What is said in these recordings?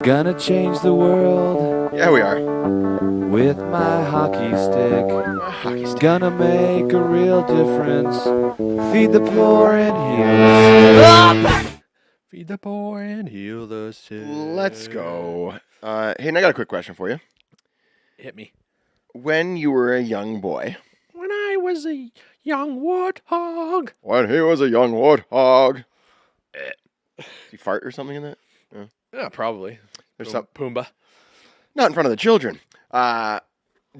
Gonna change the world Yeah, we are. with my hockey stick. Hockey stick. Gonna make a real difference. Feed the poor and heal the sick. Feed the poor and heal the sick. Let's go. Hey, and I got a quick question for you. Hit me. When you were a young boy, When I was a young warthog. when he was a young warthog, did you fart or something in that? Yeah, probably. There's some Pumbaa. not in front of the children.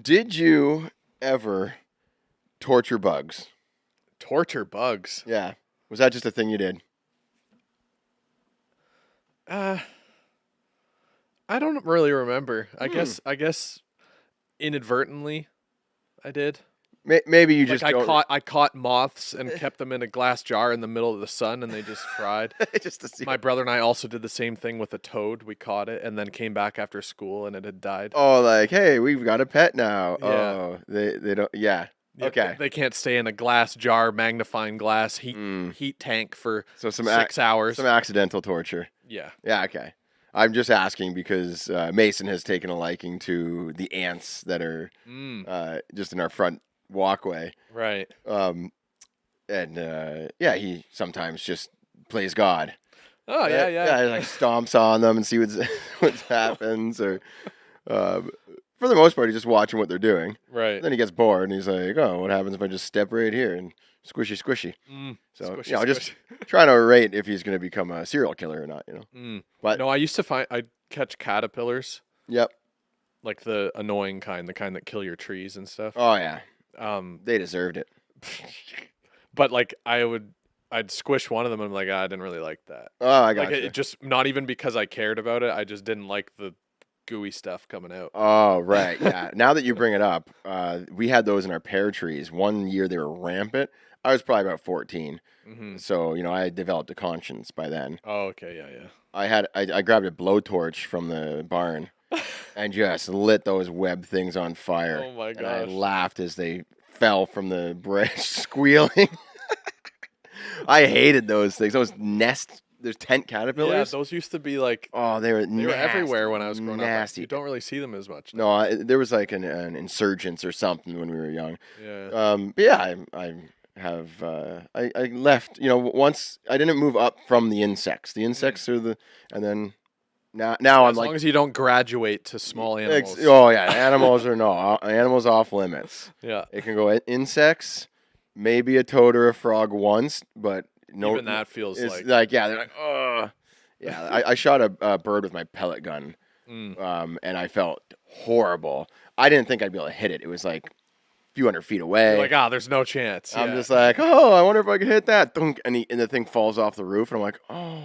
Did you ever torture bugs? Torture bugs. Yeah. Was that just a thing you did? I don't really remember. I guess inadvertently I did. Maybe you Like just I don't. caught moths and kept them in a glass jar in the middle of the sun and they just fried. just to see. My brother and I also did the same thing with a toad. We caught it and then came back after school and it had died. Oh, like, hey, we've got a pet now. Yeah. Oh, they don't. Yeah. Yeah, Okay. They can't stay in a glass jar, magnifying glass, heat tank for So some 6 hours. some accidental torture. Yeah. Yeah. Okay. I'm just asking because Mason has taken a liking to the ants that are just in our front walkway. Right. And he sometimes just plays God. Oh, yeah. He like stomps on them and see what happens, or for the most part, he's just watching what they're doing. Right. Then he gets bored and he's like, "Oh, what happens if I just step right here and squishy, squishy?" So Squishy, just trying to rate if he's going to become a serial killer or not. But No, I'd catch caterpillars, yep. like the annoying kind, the kind that kill your trees and stuff. Oh yeah, They they deserved it. But like I'd squish one of them and I'm like, I didn't really like that. Oh, I got Like you. it just not even because I cared about it. I just didn't like the gooey stuff coming out. Oh, right. Yeah. Now that you bring it up, we had those in our pear trees. One year they were rampant. I was probably about 14. So, I had developed a conscience by then. Oh, okay, yeah. I grabbed a blowtorch from the barn and just lit those web things on fire. Oh my And I gosh. laughed as they fell from the branch squealing. I hated those things. Those there's tent Yeah, caterpillars. those used to be like Oh, they were they were everywhere when I was growing up. nasty. You don't really see them as much. No, there was like an insurgents or something when we were young. Yeah. But yeah, I have I left. Once I didn't move up from the insects. The insects are and then now I'm As like, long as you don't graduate to small animals. oh yeah, animals are no animals off limits. Yeah. It can go insects, maybe a toad or a frog once, but no. Even that feels it's like they're like, oh yeah. I shot a bird with my pellet gun. And I felt horrible. I didn't think I'd be able to hit it. It was like a few hundred feet away. you're like, there's no chance. I'm Yeah. just like, oh, I wonder if I could hit that. Thunk, and the thing falls off the roof, and I'm like, oh.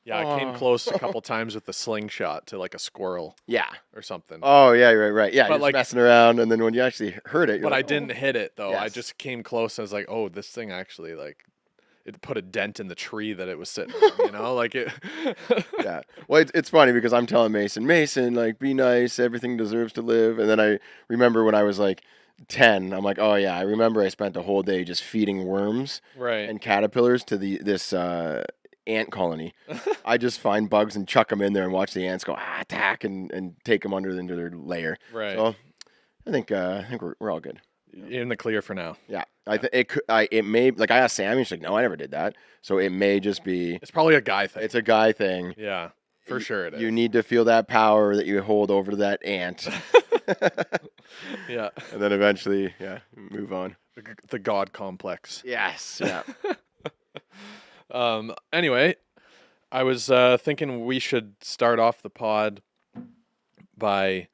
Yeah, I came close a couple times with the slingshot to like a squirrel Yeah. or something. Oh, yeah, right. Yeah, But you're just like- messing around, and then when you actually heard it, you're But like, I didn't hit it though. I Yes. just came close. I was like, oh, this thing actually like it put a dent in the tree that it was sitting on, like it. Yeah. Well, it's funny because I'm telling Mason, like, be nice. Everything deserves to live. And then I remember when I was like 10, I'm like, oh yeah, I remember I spent the whole day just feeding worms Right. and caterpillars to this ant colony. I just find bugs and chuck them in there and watch the ants go attack and take them into their lair. Right. So I think we're all good. In the clear for now. Yeah. It may, like, I asked Sammy, she's like, no, I never did that. So it may just be, It's probably a guy thing. it's a guy thing. Yeah, for sure it is. You need to feel that power that you hold over that ant. Yeah. And then eventually, move on. The God complex. Yes. Yeah. Anyway, I was thinking we should start off the pod by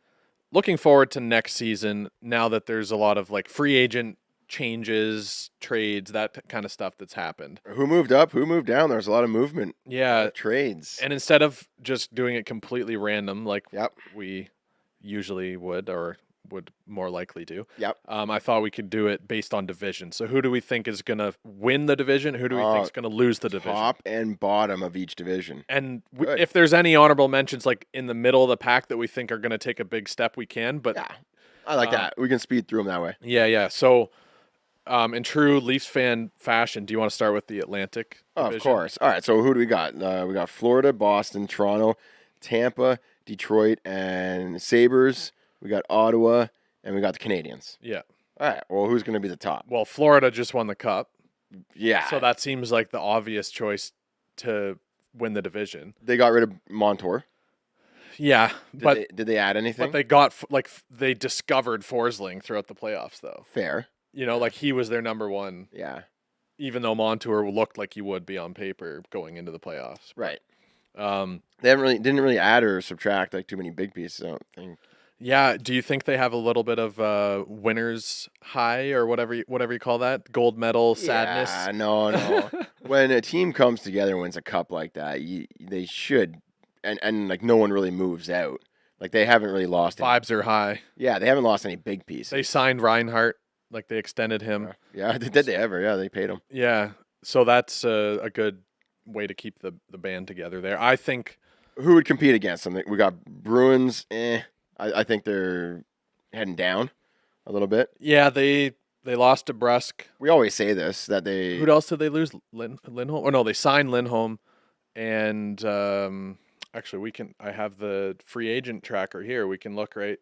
looking forward to next season now that there's a lot of like free agent changes, trades, that kind of stuff that's happened. Who moved up? Who moved down? There's a lot of movement. Yeah. Trades. And instead of just doing it completely random like Yep. we usually would or would more likely do, Yep. I thought we could do it based on division. So who do we think is going to win the division? Who do we think is going to lose the division? Top and bottom of each division. And Good. if there's any honorable mentions like in the middle of the pack that we think are going to take a big step, we can. But Yeah. I like that. We can speed through them that way. yeah. So in true Leafs fan fashion, do you want to start with the Atlantic Oh, division? of course. All right. So who do we got? We got Florida, Boston, Toronto, Tampa, Detroit, and Sabres. We got Ottawa, and we got the Canadians. Yeah. All right. Well, who's going to be the top? Well, Florida just won the cup. Yeah. So that seems like the obvious choice to win the division. They got rid of Montour. Yeah, Did they add anything? but they got they discovered Forsling throughout the playoffs though. Fair. Like he was their number one, Yeah. even though Montour looked like he would be on paper going into the playoffs. Right. Um, They didn't really add or subtract like too many big pieces. I don't think. yeah. Do you think they have a little bit of winner's high or whatever you call that? Gold medal sadness. Yeah, no. When a team comes together and wins a cup like that, they should, and like no one really moves out. Like they haven't really lost. Vibes are high. Yeah, they haven't lost any big pieces. They signed Reinhardt, like they extended him. Yeah, did they ever? Yeah, they paid him. Yeah, so that's a good way to keep the band together there. I think. Who would compete against them? We got Bruins. I think they're heading down a little bit. Yeah, they lost to Brusque. We always say this that they. Who else did they lose? Lindholm? Or no, they signed Lindholm, and actually I have the free agent tracker here. We can look right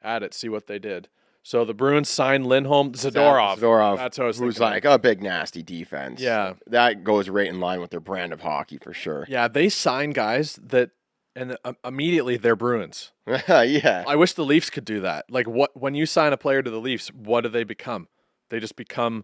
at it, see what they did. So the Bruins signed Lindholm, Zadorov. That's what I was who's thinking. like a big nasty defense. Yeah, that goes right in line with their brand of hockey for sure. Yeah, they sign guys that, and immediately they're Bruins. Yeah. I wish the Leafs could do that. Like when you sign a player to the Leafs, what do they become? They just become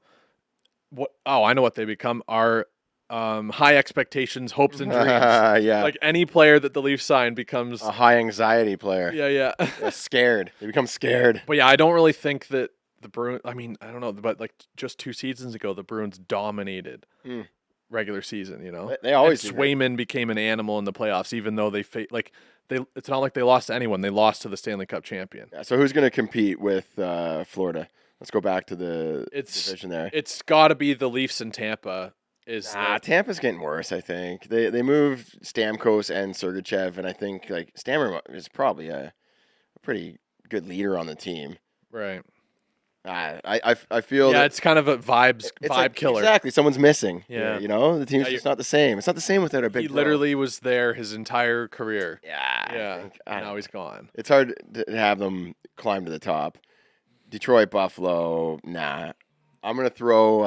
what? Oh, I know what they become. Are high expectations, hopes, and dreams. Yeah. Like any player that the Leafs sign becomes a high anxiety player. Yeah. They're scared. They become scared. But yeah, I don't really think that the Bruins. I mean, I don't know, but like just 2 seasons ago, the Bruins dominated regular season. They always and do. Swayman became an animal in the playoffs, even though it's not like they lost to anyone. They lost to the Stanley Cup champion. Yeah, so who's going to compete with Florida? Let's go back to the division there. It's got to be the Leafs and Tampa. Tampa's getting worse, I think. They moved Stamkos and Sergachev, and I think like Stammer is probably a pretty good leader on the team. Right. I feel it's kind of a vibe killer. Exactly. Someone's missing. Yeah. The team's just not the same. It's not the same without a big He bro. literally was there his entire career. Yeah. Now he's gone. It's hard to have them climb to the top. Detroit, Buffalo, nah. I'm gonna throw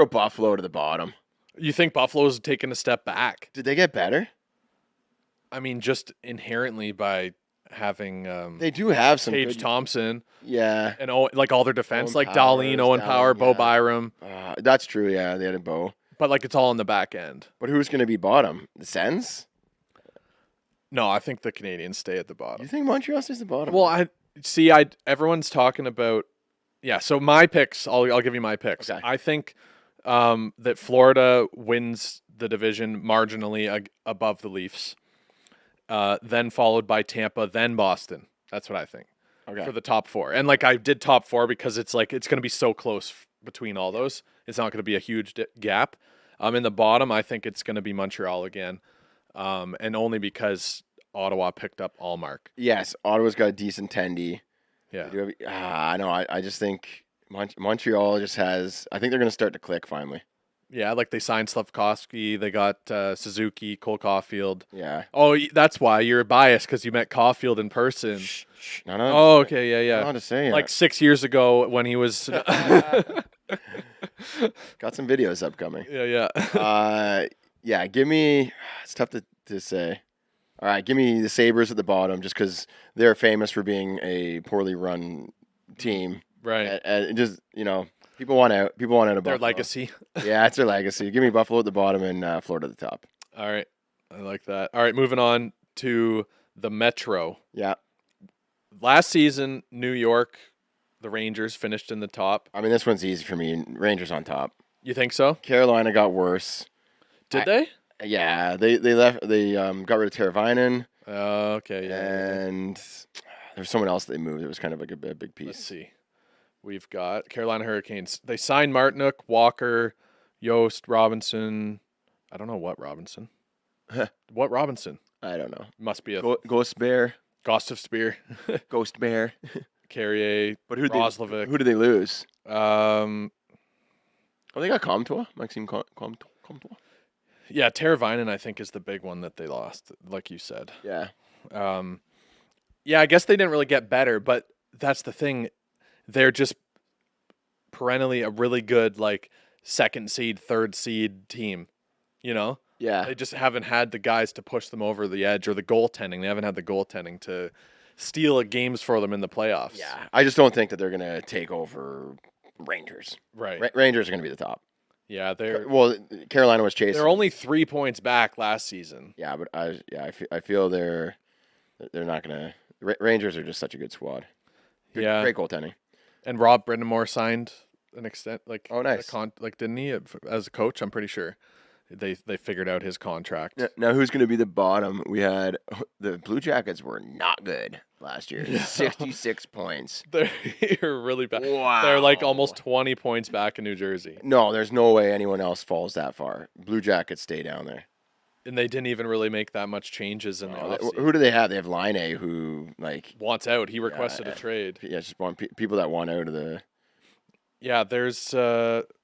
Buffalo to the bottom. You think Buffalo's taken a step back? Did they get better? I mean, just inherently by having they do have some Tage good, Thompson. Yeah. And like all their defense, Owen like Powers, Darlene, Owen Power, Bo yeah. Byram. That's true, yeah. They had a Bo. But like it's all in the back end. But who's gonna be bottom? The Sens? No, I think the Canadians stay at the bottom. You think Montreal stays at the bottom? Well, everyone's talking about so my picks, I'll give you my picks. Okay. I think that Florida wins the division marginally above the Leafs, then followed by Tampa, then Boston. That's what I think for the top 4. And like I did top 4 because it's like it's going to be so close between all those. It's not going to be a huge gap. In the bottom, I think it's going to be Montreal again, and only because Ottawa picked up Allmark. Yes, Ottawa's got a decent tendy. Yeah. I know. I just think Montreal just has. I think they're going to start to click finally. Yeah, like they signed Slavkovsky. They got Suzuki, Cole Caulfield. Yeah. Oh, that's why you're biased because you met Caulfield in person. Shh. No. Oh, okay, yeah. I'm not to say like 6 years ago when he was. Got some videos upcoming. Yeah. Yeah. Give me. It's tough to say. All right, give me the Sabres at the bottom, just because they're famous for being a poorly run team. Right. And just people want out. People want out of Their Buffalo. legacy. Yeah, it's their legacy. Give me Buffalo at the bottom and Florida at the top. All right, I like that. All right, moving on to the Metro. Yeah. Last season, New York, the Rangers finished in the top. I mean, this one's easy for me. Rangers on top. You think so? Carolina got worse. Did they? Yeah, they left. They got rid of Teravainen. Okay, yeah. And there was someone else they moved. It was kind of like a big piece. Let's see. We've got Carolina Hurricanes. They signed Martinook, Walker, Yost, Robinson. I don't know what Robinson. What Robinson? I don't know. Must be a Ghost Bear. Ghost of Spear. Ghost Bear. Carrier. But who did they lose? Oh, they got Comtois. Maxime Comtois. Yeah, Teravainen, I think, is the big one that they lost, like you said. Yeah. Yeah, I guess they didn't really get better, but that's the thing. They're just perennially a really good, like, second seed, third seed team, you know? Yeah. They just haven't had the guys to push them over the edge or the goaltending. They haven't had the goaltending to steal games for them in the playoffs. Yeah. I just don't think that they're going to take over Rangers. Right. Rangers are going to be the top. Yeah, they're Carolina was chasing. they're only 3 points back last season. Yeah, but I feel they're not going to. Rangers are just such a good squad. Yeah. Great goaltending. And Rob Brindamore signed an extent, like, Oh, nice. didn't he, as a coach? I'm pretty sure they figured out his contract. Now, who's going to be the bottom? We had the Blue Jackets were not good last year. 66 points. They're really bad. Wow. They're like almost 20 points back in New Jersey, No, there's no way anyone else falls that far. Blue Jackets stay down there. and they didn't even really make that much changes in the offseason. Who do they have? They have Line A, who Wants out. He requested a trade. Yeah, just want people that want out of the. Yeah, there's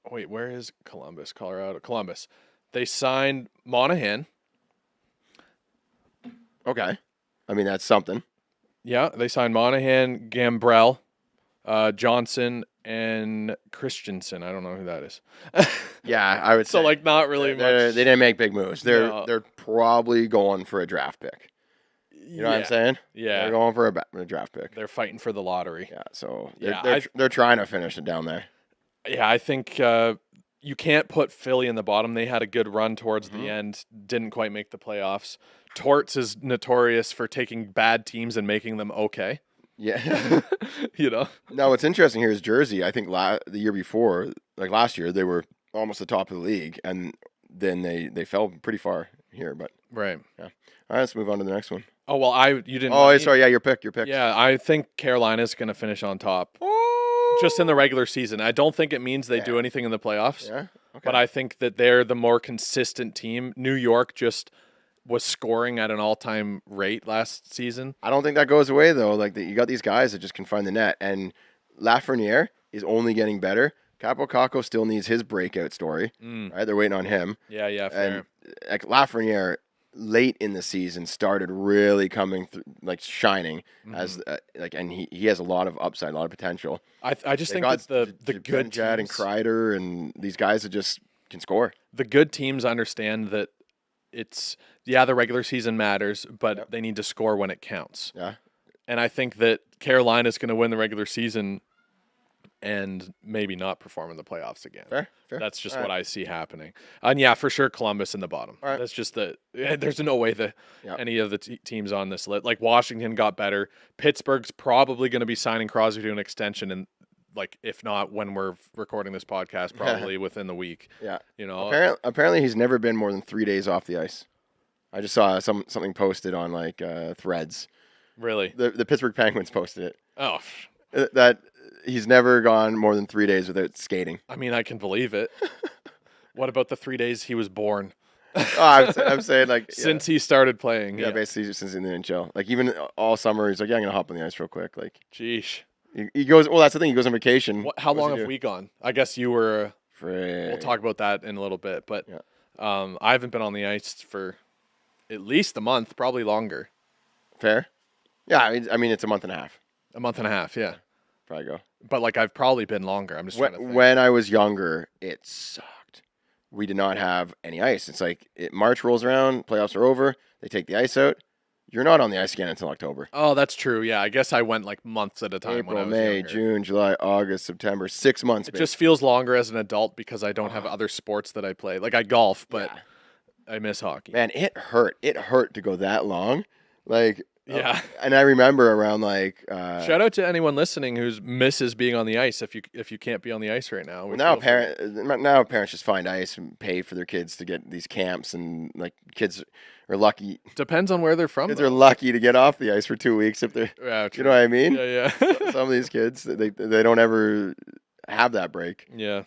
wait, where is Columbus, Colorado? Columbus. They signed Monahan. Okay, I mean that's something. Yeah, they signed Monahan, Gambrell, Johnson, and Christensen. I don't know who that is. Yeah, I would say. So, like, not really They much. didn't make big moves. No. They're probably going for a draft pick. You know what I'm saying? Yeah. They're going for a draft pick. They're fighting for the lottery. Yeah, so Yeah, they're trying to finish it down there. Yeah, I think you can't put Philly in the bottom. They had a good run towards Mm-hmm. the end, didn't quite make the playoffs. Torts is notorious for taking bad teams and making them okay. Yeah. You know? Now, what's interesting here is Jersey. I think the year before, like last year, they were almost the top of the league, and then they fell pretty far here. But Right. yeah. All right, let's move on to the next one. Oh, well, you didn't. Oh, sorry. Yeah, your pick. Yeah, I think Carolina's going to finish on top. Just in the regular season. I don't think it means they do anything in the playoffs. Yeah. Okay. But I think that they're the more consistent team. New York just was scoring at an all-time rate last season. I don't think that goes away though. Like you got these guys that just can find the net, and Lafreniere is only getting better. Capo Caco still needs his breakout story. Right, they're waiting on him. Yeah, fair. And like Lafreniere, late in the season, started really coming through, like shining as and he has a lot of upside, a lot of potential. I just They think got that the good Jad and teams, Kreider and these guys that just can score. the good teams understand that it's the regular season matters, but they need to score when it counts. Yeah. And I think that Carolina's going to win the regular season and maybe not perform in the playoffs again. Fair. That's just All what right. I see happening. And yeah, for sure, Columbus in the bottom. All right. That's just there's no way that any of the teams on this list, like Washington got better. Pittsburgh's probably going to be signing Crosby to an extension, and like if not when we're recording this podcast, probably within the week. Yeah. You know, Apparently he's never been more than 3 days off the ice. I just saw something posted on like Threads. really. The Pittsburgh Penguins posted it. Oh, That he's never gone more than 3 days without skating. I mean, I can believe it. What about the 3 days he was born? I'm saying like Since he started playing. yeah, basically since in the NHL. Like even all summer, he's like, yeah, I'm gonna hop on the ice real quick. Like Jeez. he goes. Well, that's the thing. He goes on vacation. How What does long he have do? we gone? I guess you were. Frick. We'll talk about that in a little bit, but Yeah. I haven't been on the ice for at least a month, probably longer. Fair. Yeah, I mean it's a month and a half. A month and a half, yeah. Probably go. But like I've probably been longer. I'm just trying to think. When I was younger, it sucked. We did not have any ice. It's like March rolls around, playoffs are over. They take the ice out. You're not on the ice again until October. Oh, that's true. Yeah, I guess I went like months at a time when I April, was May, younger. June, July, August, September, 6 months. It babe. just feels longer as an adult because I don't have other sports that I play. Like I golf, but I miss hockey. Man, it hurt. It hurt to go that long. Like, Yeah. And I remember around like Shout out to anyone listening who's misses being on the ice. If you can't be on the ice right now, we now feel for you. now parents just find ice and pay for their kids to get these camps, and like kids are lucky. Depends on where they're from. Kids though. are lucky to get off the ice for 2 weeks if they're. Yeah, You true. know what I mean? Yeah, Some of these kids they don't ever have that break. yeah.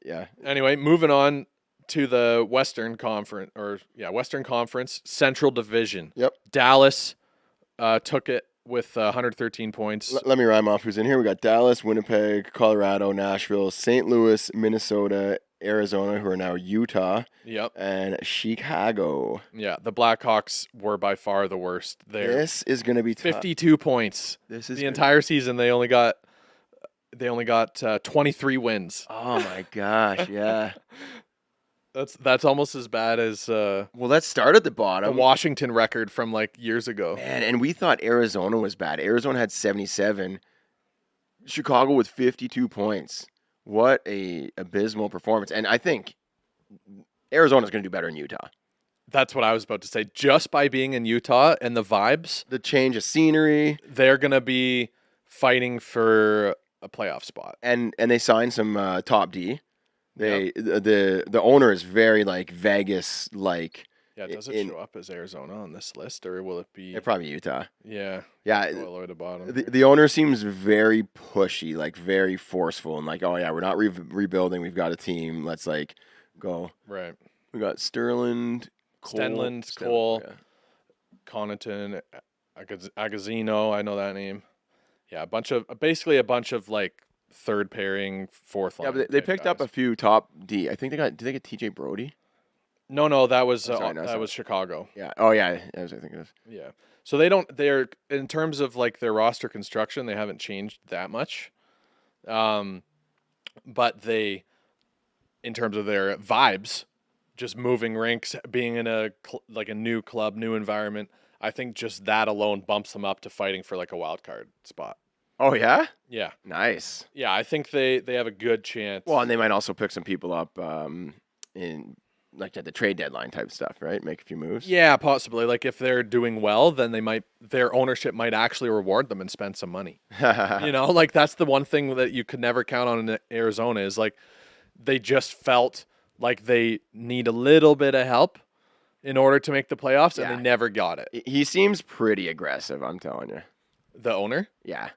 Yeah. Anyway, moving on to the Western Conference Central Division. Yep. Dallas took it with 113 points. Let me rhyme off who's in here. We got Dallas, Winnipeg, Colorado, Nashville, St. Louis, Minnesota, Arizona, who are now Utah, Yep. and Chicago. Yeah, the Blackhawks were by far the worst. They're This is going to be tough. 52 points. This is The entire season they only got 23 wins. Oh my gosh, yeah. That's almost as bad as Well, let's start at the the bottom. Washington record from like years ago. Man, and we thought Arizona was bad. Arizona had 77. Chicago with 52 points. What a abysmal performance. And I think Arizona's going to do better in Utah. That's what I was about to say. Just by being in Utah and the vibes, The change of scenery, they're going to be fighting for a playoff spot. and they signed some top D. The owner is very like Vegas like. Yeah, does it show up as Arizona on this list, or will it be? Probably Utah. Yeah, Yeah, all the way to the bottom. the owner seems very pushy, like very forceful, and like, oh yeah, we're not rebuilding. We've got a team. Let's like go. Right. We got Stenlund, Cole, yeah. Connaughton, Agazino. I know that name. Yeah, basically a bunch of like third pairing, fourth line. Yeah, but they type picked up a guys. few top D. I think did they get TJ Brody? No, that was sorry, that was Chicago. Yeah. Oh yeah, I was thinking of. Yeah. So they're in terms of like their roster construction, they haven't changed that much. But they, in terms of their vibes, just moving ranks, being in a new club, new environment, I think just that alone bumps them up to fighting for like a wild card spot. Oh yeah, Yeah. nice. Yeah, I think they have a good chance. Well, and they might also pick some people up in like at the trade deadline type stuff, right? Make a few moves. Yeah, possibly. Like if they're doing well, then their ownership might actually reward them and spend some money. You know, like that's the one thing that you could never count on in Arizona is like they just felt like they need a little bit of help in order to make the playoffs, and Yeah. they never got it. He seems pretty aggressive. I'm telling you. The owner? Yeah.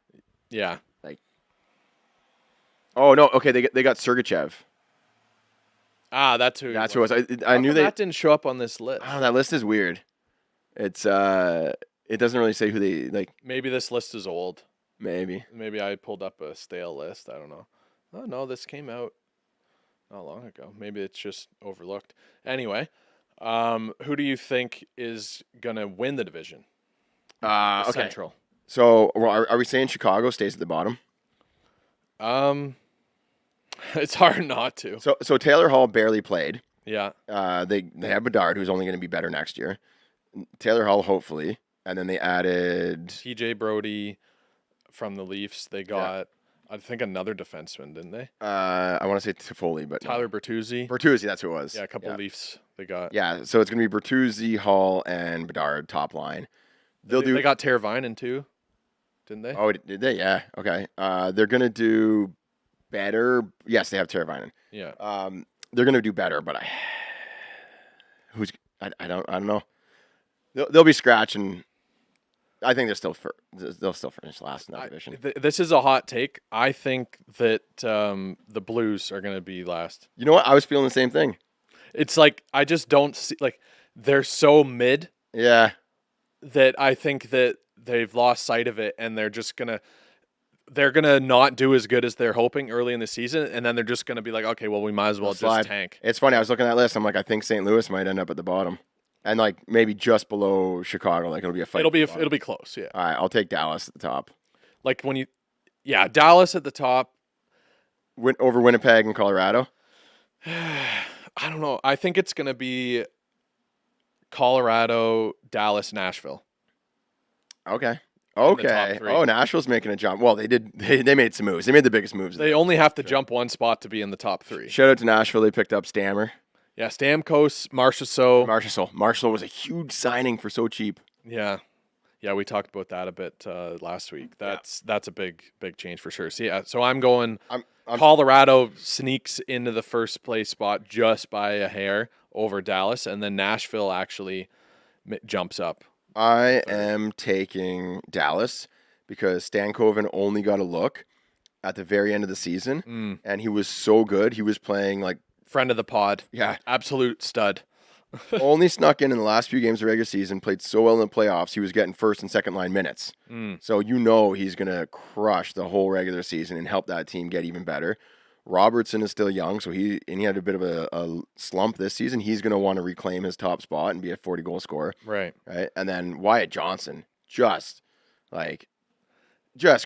Yeah. Oh no. Okay, they got Sergachev. Ah, that's who. That's who it was. I How knew come they. that didn't show up on this list. Oh, that list is weird. It's it doesn't really say who they like. Maybe this list is old. Maybe. Maybe I pulled up a stale list. I don't know. Oh no, this came out not long ago. Maybe it's just overlooked. Anyway, who do you think is gonna win the division? The Okay. Central. So are we saying Chicago stays at the bottom? It's hard not to. So Taylor Hall barely played. Yeah. They have Bedard, who's only going to be better next year. Taylor Hall, hopefully, and then they added. TJ Brody from the Leafs. They got, I think, another defenseman, didn't they? I want to say Toffoli, but no. Tyler Bertuzzi. Bertuzzi, that's who it was. Yeah, a couple Leafs they got. Yeah, so it's going to be Bertuzzi, Hall, and Bedard top line. They got Teravainen too, didn't they? Oh, did they? Yeah. Okay. They're going to do better. Yes, they have Teravainen. Yeah. They're going to do better, but I don't know. They'll be scratching. I think they'll still finish last in that division. This is a hot take. I think that the Blues are going to be last. You know what? I was feeling the same thing. It's like I just don't see like they're so mid Yeah. that I think that they've lost sight of it, and they're gonna not do as good as they're hoping early in the season, and then they're just gonna be like, okay, well, we might as well Slide. just tank. It's funny. I was looking at that list. I'm like, I think St. Louis might end up at the bottom, and like maybe just below Chicago. Like it'll be a fight. It'll be close. Yeah. All right, I'll take Dallas at the top. Like Dallas at the top. Over Winnipeg and Colorado. I don't know. I think it's gonna be Colorado, Dallas, Nashville. Okay. top three. Oh, Nashville's making a jump. Well, they did. They made some moves. They made the biggest moves. They only have to jump one spot to be in the top three. Shout out to Nashville. They picked up Stammer. Yeah, Stamkos, Marchessault. Marshall was a huge signing for so cheap. Yeah, we talked about that a bit last week. That's a big change for sure. So I'm going. I'm Colorado sneaks into the first place spot just by a hair over Dallas, and then Nashville actually jumps up. I am taking Dallas because Stankoven only got a look at the very end of the season, and he was so good. He was playing like friend of the pod. Yeah, absolute stud. Only snuck in the last few games of the regular season. Played so well in the playoffs. He was getting first and second line minutes. So he's gonna crush the whole regular season and help that team get even better. Robertson is still young, so he had a bit of a slump this season. He's going to want to reclaim his top spot and be a 40-goal scorer. Right. And then Wyatt Johnson, just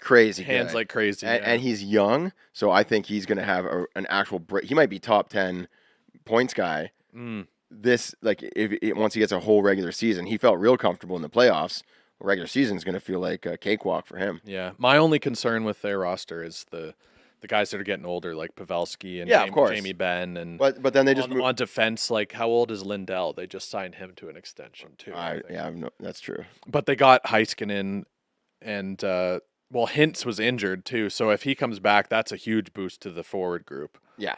crazy Hands good. like crazy. And he's young, so I think he's going to have an actual break. He might be top 10 points guy. This, like, once he gets a whole regular season, he felt real comfortable in the playoffs. Regular season is going to feel like a cakewalk for him. Yeah. My only concern with their roster is the guys that are getting older, like Pavelski and of course. Jamie Benn. And but then they just on defense, like, how old is Lindell? They just signed him to an extension, too. that's true. But they got Heiskanen and, Hintz was injured, too. So if he comes back, that's a huge boost to the forward group. Yeah.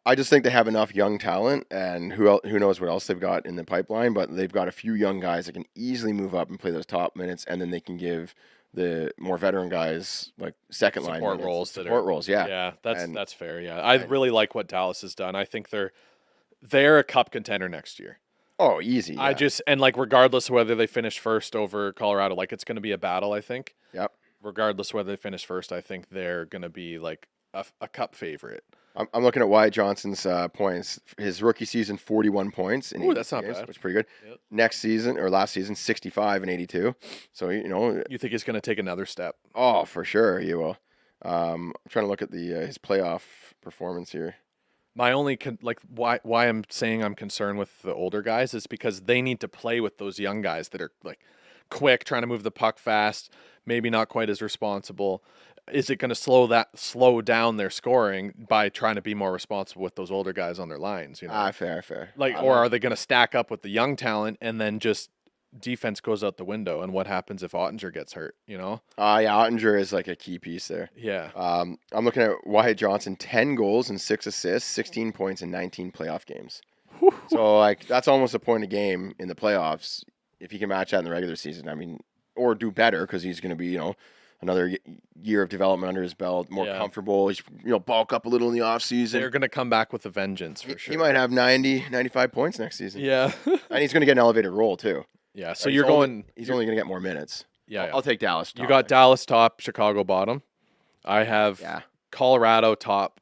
I just think they have enough young talent, and who knows what else they've got in the pipeline, but they've got a few young guys that can easily move up and play those top minutes, and then they can give the more veteran guys like second line support roles. Yeah. Yeah, that's fair. Yeah, I really like what Dallas has done. I think they're a cup contender next year. Oh, easy. Yeah. Regardless of whether they finish first over Colorado, like, it's going to be a battle, I think. Yep. Regardless of whether they finish first, I think they're going to be like a cup favorite. I'm looking at Wyatt Johnson's points. His rookie season, 41 points in 80 that's not games, bad. which is pretty good. Yep. Last season, 65 and 82. So, You think he's going to take another step? Oh, for sure he will. I'm trying to look at his playoff performance here. My only why I'm saying I'm concerned with the older guys is because they need to play with those young guys that are like quick, trying to move the puck fast, maybe not quite as responsible. Is it going to slow down their scoring by trying to be more responsible with those older guys on their lines? Fair. Or are they going to stack up with the young talent and then just defense goes out the window? And what happens if Ottinger gets hurt? Ottinger is like a key piece there. Yeah. I'm looking at Wyatt Johnson, 10 goals and 6 assists, 16 points in 19 playoff games. So like that's almost a point a game in the playoffs. If he can match that in the regular season, I mean, or do better because he's going to be, another year of development under his belt, more comfortable. He's, bulk up a little in the offseason. They're going to come back with a vengeance for sure. He might have 90, 95 points next season. Yeah. And he's going to get an elevated role too. Yeah. So he's only going to get more minutes. Yeah. I'll take Dallas top. You got Dallas top, Chicago bottom. I have Colorado top,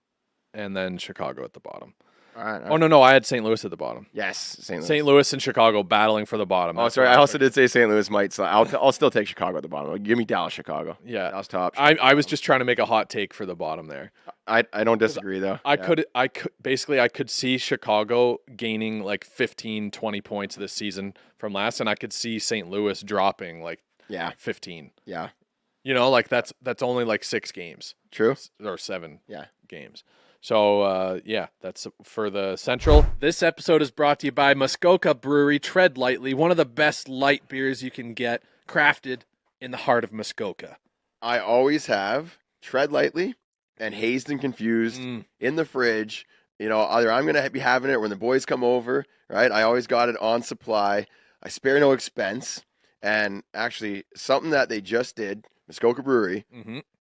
and then Chicago at the bottom. All right. Oh, no, I had St. Louis at the bottom. Yes, St. Louis and Chicago battling for the bottom. Oh, sorry. I also did say St. Louis might. So I'll still take Chicago at the bottom. Give me Dallas, Chicago. Yeah. Dallas top. I was just trying to make a hot take for the bottom there. I don't disagree, though. I could see Chicago gaining like 15, 20 points this season from last, and I could see St. Louis dropping like 15. Yeah. That's only like 6 games. True. Or 7 Yeah. games. So, that's for the Central. This episode is brought to you by Muskoka Brewery. Tread lightly, one of the best light beers you can get, crafted in the heart of Muskoka. I always have Tread Lightly and Hazed and Confused in the fridge. Either I'm going to be having it when the boys come over, right? I always got it on supply. I spare no expense. And actually, something that they just did, Muskoka Brewery,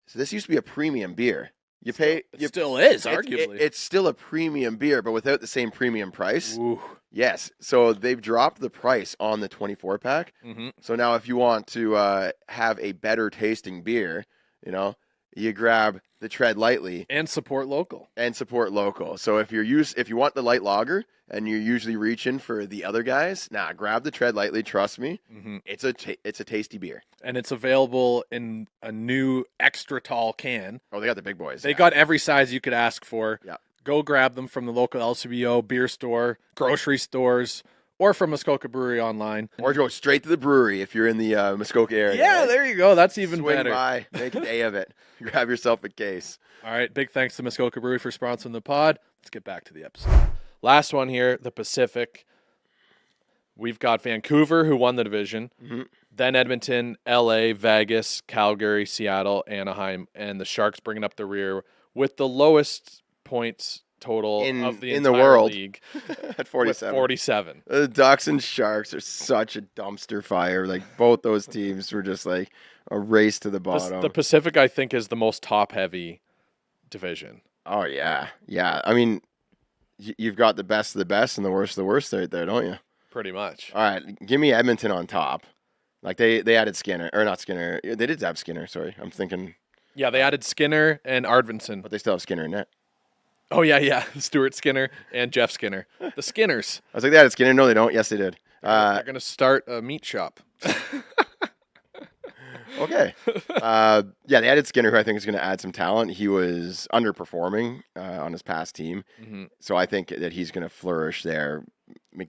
so this used to be a premium beer. You pay. It still is, arguably. It's still a premium beer, but without the same premium price. Ooh. Yes. So they've dropped the price on the 24-pack. So now if you want to have a better tasting beer, you grab the Tread Lightly. And support local. So if you want the light lager and you're usually reaching for the other guys, grab the Tread Lightly. Trust me, it's a tasty beer. And it's available in a new extra tall can. Oh, they got the big boys. They got every size you could ask for. Yeah. Go grab them from the local LCBO, beer store, grocery stores, or from Muskoka Brewery online. Or go straight to the brewery if you're in the Muskoka area. Yeah, there you go. That's even Swing better. by, make a day of it. Grab yourself a case. All right, big thanks to Muskoka Brewery for sponsoring the pod. Let's get back to the episode. Last one here, the Pacific. We've got Vancouver, who won the division. Then Edmonton, LA, Vegas, Calgary, Seattle, Anaheim, and the Sharks bringing up the rear with the lowest points total of the entire world league at 47. 47. The Ducks and Sharks are such a dumpster fire. Like both those teams were just like a race to the bottom. The Pacific, I think, is the most top-heavy division. Oh yeah. I mean, you've got the best of the best and the worst of the worst right there, don't you? Pretty much. All right, give me Edmonton on top. Like they added Skinner, or not Skinner. They did have Skinner. Sorry, I'm thinking. Yeah, they added Skinner and Ardvinson. But they still have Skinner in net. Oh yeah. Stuart Skinner and Jeff Skinner, the Skinners. I was like, they had a Skinner. No, they don't. Yes, they did. They're gonna start a meat shop. Okay. Yeah, they added Skinner, who I think is going to add some talent. He was underperforming on his past team, so I think that he's going to flourish there.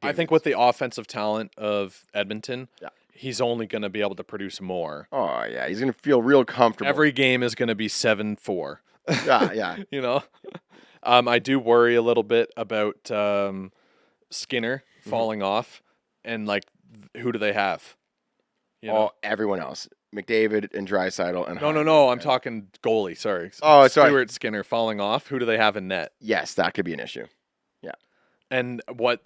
I think with the offensive talent of Edmonton, Yeah. he's only going to be able to produce more. Oh yeah, he's going to feel real comfortable. Every game is going to be 7-4. Yeah. You know, I do worry a little bit about Skinner falling off, and like, who do they have? You know? Everyone else, McDavid and Draisaitl and No. I'm talking goalie. Sorry. Oh, sorry. Stuart Skinner falling off. Who do they have in net? Yes, that could be an issue. Yeah. And what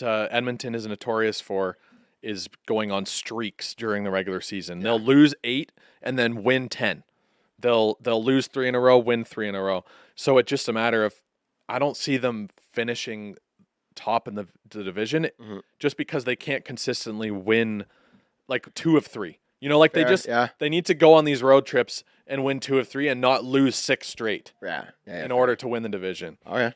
Edmonton is notorious for is going on streaks during the regular season. They'll lose 8 and then win 10. They'll lose 3 in a row, win 3 in a row. So it's just a matter of, I don't see them finishing top in the division just because they can't consistently win like 2 of 3. You know, like they need to go on these road trips and win 2 of 3 and not lose 6 straight in order to win the division. Okay.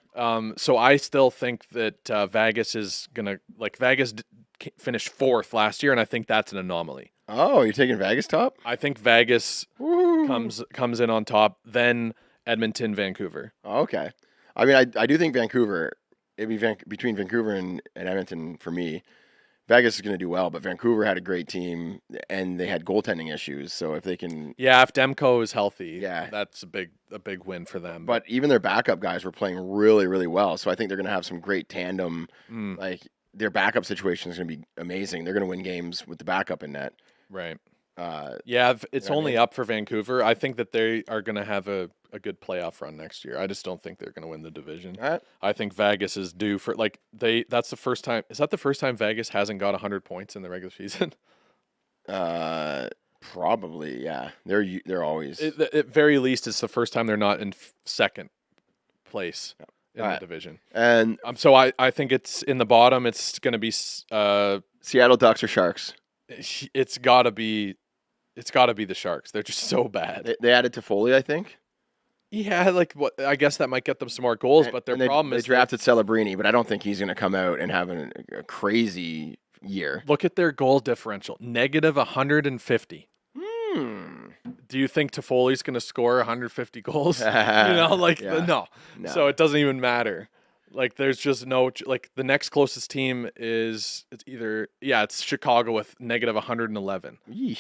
So I still think that Vegas is gonna Vegas finished 4th last year, and I think that's an anomaly. Oh, you're taking Vegas top? I think Vegas comes in on top, then Edmonton, Vancouver. Oh, okay. I mean, I do think Vancouver. It'd be between Vancouver and Edmonton for me. Vegas is going to do well, but Vancouver had a great team, and they had goaltending issues. So if they can, if Demko is healthy, Yeah. that's a big win for them. but even their backup guys were playing really, really well. So I think they're going to have some great tandem. Like their backup situation is going to be amazing. They're going to win games with the backup in net. Right. It's what I only mean? up for Vancouver. I think that they are going to have a good playoff run next year. I just don't think they're going to win the division. All right. I think Vegas is due for that's the first time. Is that the first time Vegas hasn't got 100 points in the regular season? Probably, yeah. They're always At very least, it's the first time they're not in second place in the division. and So I think it's in the bottom. It's going to be Seattle Ducks or Sharks. it's got to be the Sharks. They're just so bad. They added Toffoli, I think. Yeah, I guess that might get them some more goals, but their problem is they drafted Celebrini, but I don't think he's going to come out and have a crazy year. look at their goal differential, negative 150. Do you think Toffoli's going to score 150 goals? No. So it doesn't even matter. Like, there's just no, the next closest team it's Chicago with negative 111. Yeesh.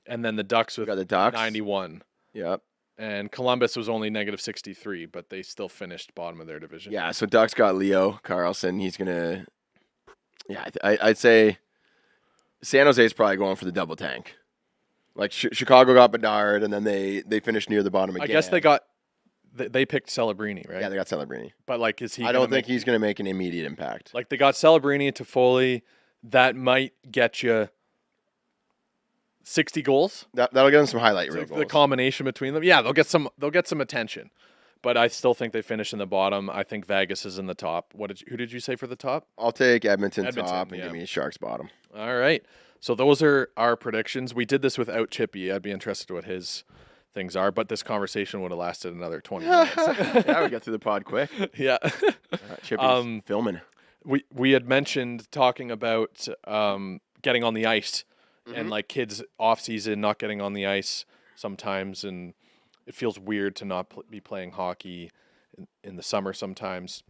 And then the Ducks with Got the Ducks. 91. Yep. And Columbus was only negative 63, but they still finished bottom of their division. Yeah, so Ducks got Leo Carlson. He's going to, I'd say San Jose's probably going for the double tank. Like Chicago got Bedard, and then they finished near the bottom again. I guess they picked Celebrini, right? Yeah, they got Celebrini. But is he? I don't think he's going to make an immediate impact. Like, they got Celebrini, Toffoli. That might get you 60 goals. That'll get them some highlight reel goals. The combination between them, they'll get some attention. But I still think they finish in the bottom. I think Vegas is in the top. Who did you say for the top? I'll take Edmonton top and yeah. give me Sharks bottom. All right. So those are our predictions. We did this without Chippy. I'd be interested what his things are, but this conversation would have lasted another 20 minutes. Yeah, we got through the pod quick. Yeah. Chippy's filming. We had mentioned talking about getting on the ice and kids off season not getting on the ice sometimes, and it feels weird to not be playing hockey in the summer sometimes.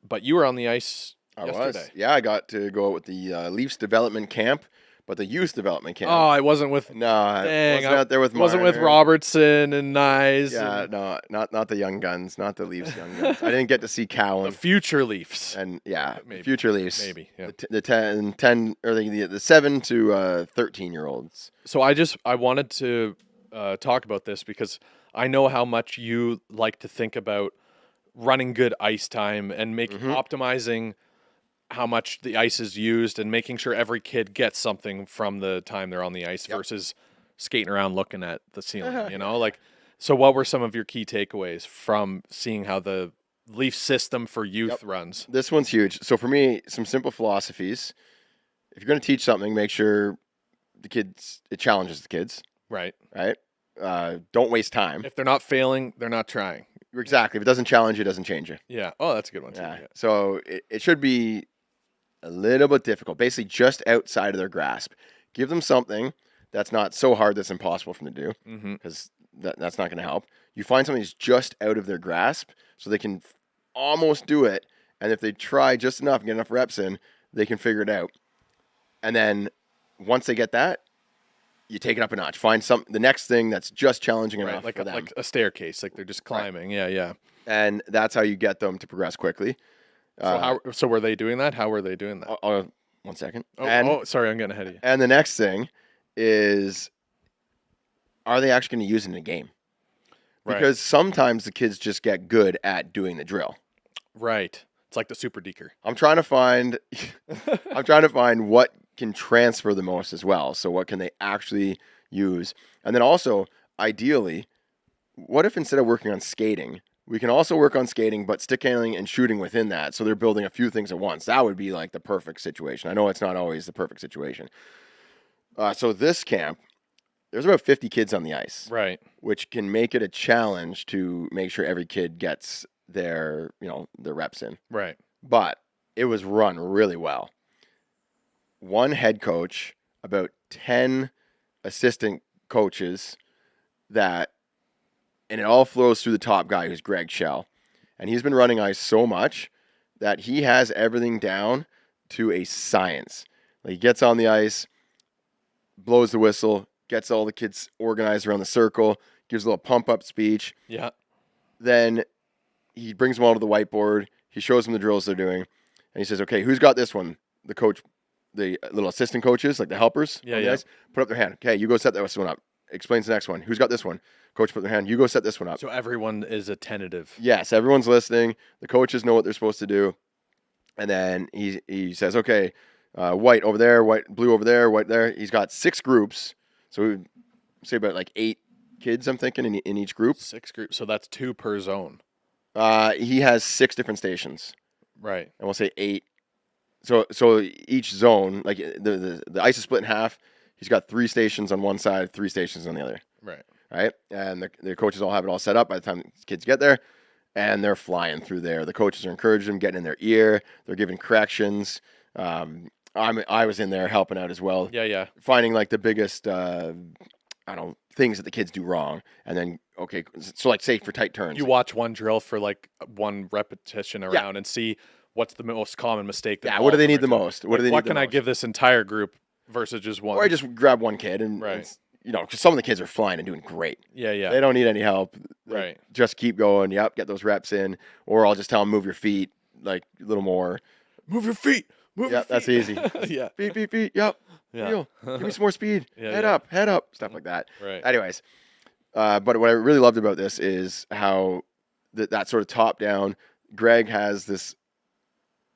But you were on the ice yesterday. Yeah, I got to go out with the Leafs development camp, but the youth development camp. Oh, I wasn't with. No, I wasn't out there with wasn't with Marner. Robertson and Nyes. Yeah, no, not the young guns, not the Leafs young guns. I didn't get to see Cowan. The future Leafs. And Maybe. future Leafs. Maybe, yeah. The 10 or the 7 to 13-year-olds. So I wanted to talk about this because I know how much you like to think about running good ice time and optimizing how much the ice is used and making sure every kid gets something from the time they're on the ice versus skating around looking at the ceiling, So what were some of your key takeaways from seeing how the Leaf system for youth runs? This one's huge. So for me, some simple philosophies. If you're going to teach something, make sure it challenges the kids. Right. Right? Don't waste time. If they're not failing, they're not trying. Exactly. If it doesn't challenge you, it doesn't change you. Yeah. Oh, that's a good one too. Yeah. Yeah. So it should be a little bit difficult. Basically, just outside of their grasp. Give them something that's not so hard that's impossible for them to do, Mm-hmm. because that's not going to help. You find something that's just out of their grasp, so they can almost do it. And if they try just enough and get enough reps in, they can figure it out. And then once they get that, you take it up a notch. Find the next thing that's just challenging enough Like for them. like a staircase, like they're just climbing. Right. Yeah. And that's how you get them to progress quickly. So were they doing that? How were they doing that? 1 second. Sorry, I'm getting ahead of you. And the next thing is, are they actually going to use it in a game? Because sometimes the kids just get good at doing the drill. Right. It's like the super deker. I'm trying to find what can transfer the most as well. So what can they actually use? And then also, ideally, what if instead of working on skating, we can also work on skating, but stick handling and shooting within that. So they're building a few things at once. That would be like the perfect situation. I know it's not always the perfect situation. So this camp, there's about 50 kids on the ice. Right. Which can make it a challenge to make sure every kid gets their reps in. Right. But it was run really well. One head coach, about 10 assistant coaches, and it all flows through the top guy, who's Greg Shell. And he's been running ice so much that he has everything down to a science. Like, he gets on the ice, blows the whistle, gets all the kids organized around the circle, gives a little pump-up speech. Yeah. Then he brings them all to the whiteboard. He shows them the drills they're doing. And he says, okay, who's got this one? The coach, the little assistant coaches, like the helpers. Yeah, on the yeah. ice, put up their hand. Okay, you go set this one up. Explains the next one. Who's got this one? Coach put their hand. You go set this one up. So everyone is attentive. Yes, everyone's listening. The coaches know what they're supposed to do. And then he says, okay, white over there, blue over there, white there. He's got 6 groups. So we would say about like 8 kids, I'm thinking, in each group. 6 groups. So that's 2 per zone. He has 6 different stations. Right. And we'll say 8. So each zone, like the ice is split in half. He's got 3 stations on one side, 3 stations on the other. Right. Right? And the coaches all have it all set up by the time the kids get there. And they're flying through there. The coaches are encouraging them, getting in their ear. They're giving corrections. I was in there helping out as well. Yeah, yeah. Finding like the biggest, things that the kids do wrong. And then, okay, so like say for tight turns. You watch one drill for like one repetition around and see what's the most common mistake. That what do they need the most? What can I give this entire group versus just one? Or I just grab one kid and, because some of the kids are flying and doing great. Yeah, yeah. They don't need any help. Right. Just keep going. Yep, get those reps in. Or I'll just tell them, move your feet like a little more. Move your feet. Move your feet. That's easy. Yeah. Feet. Yep. Yeah. Feel. Give me some more speed. Head up. Stuff like that. Right. Anyways, but what I really loved about this is how that sort of top down. Greg has this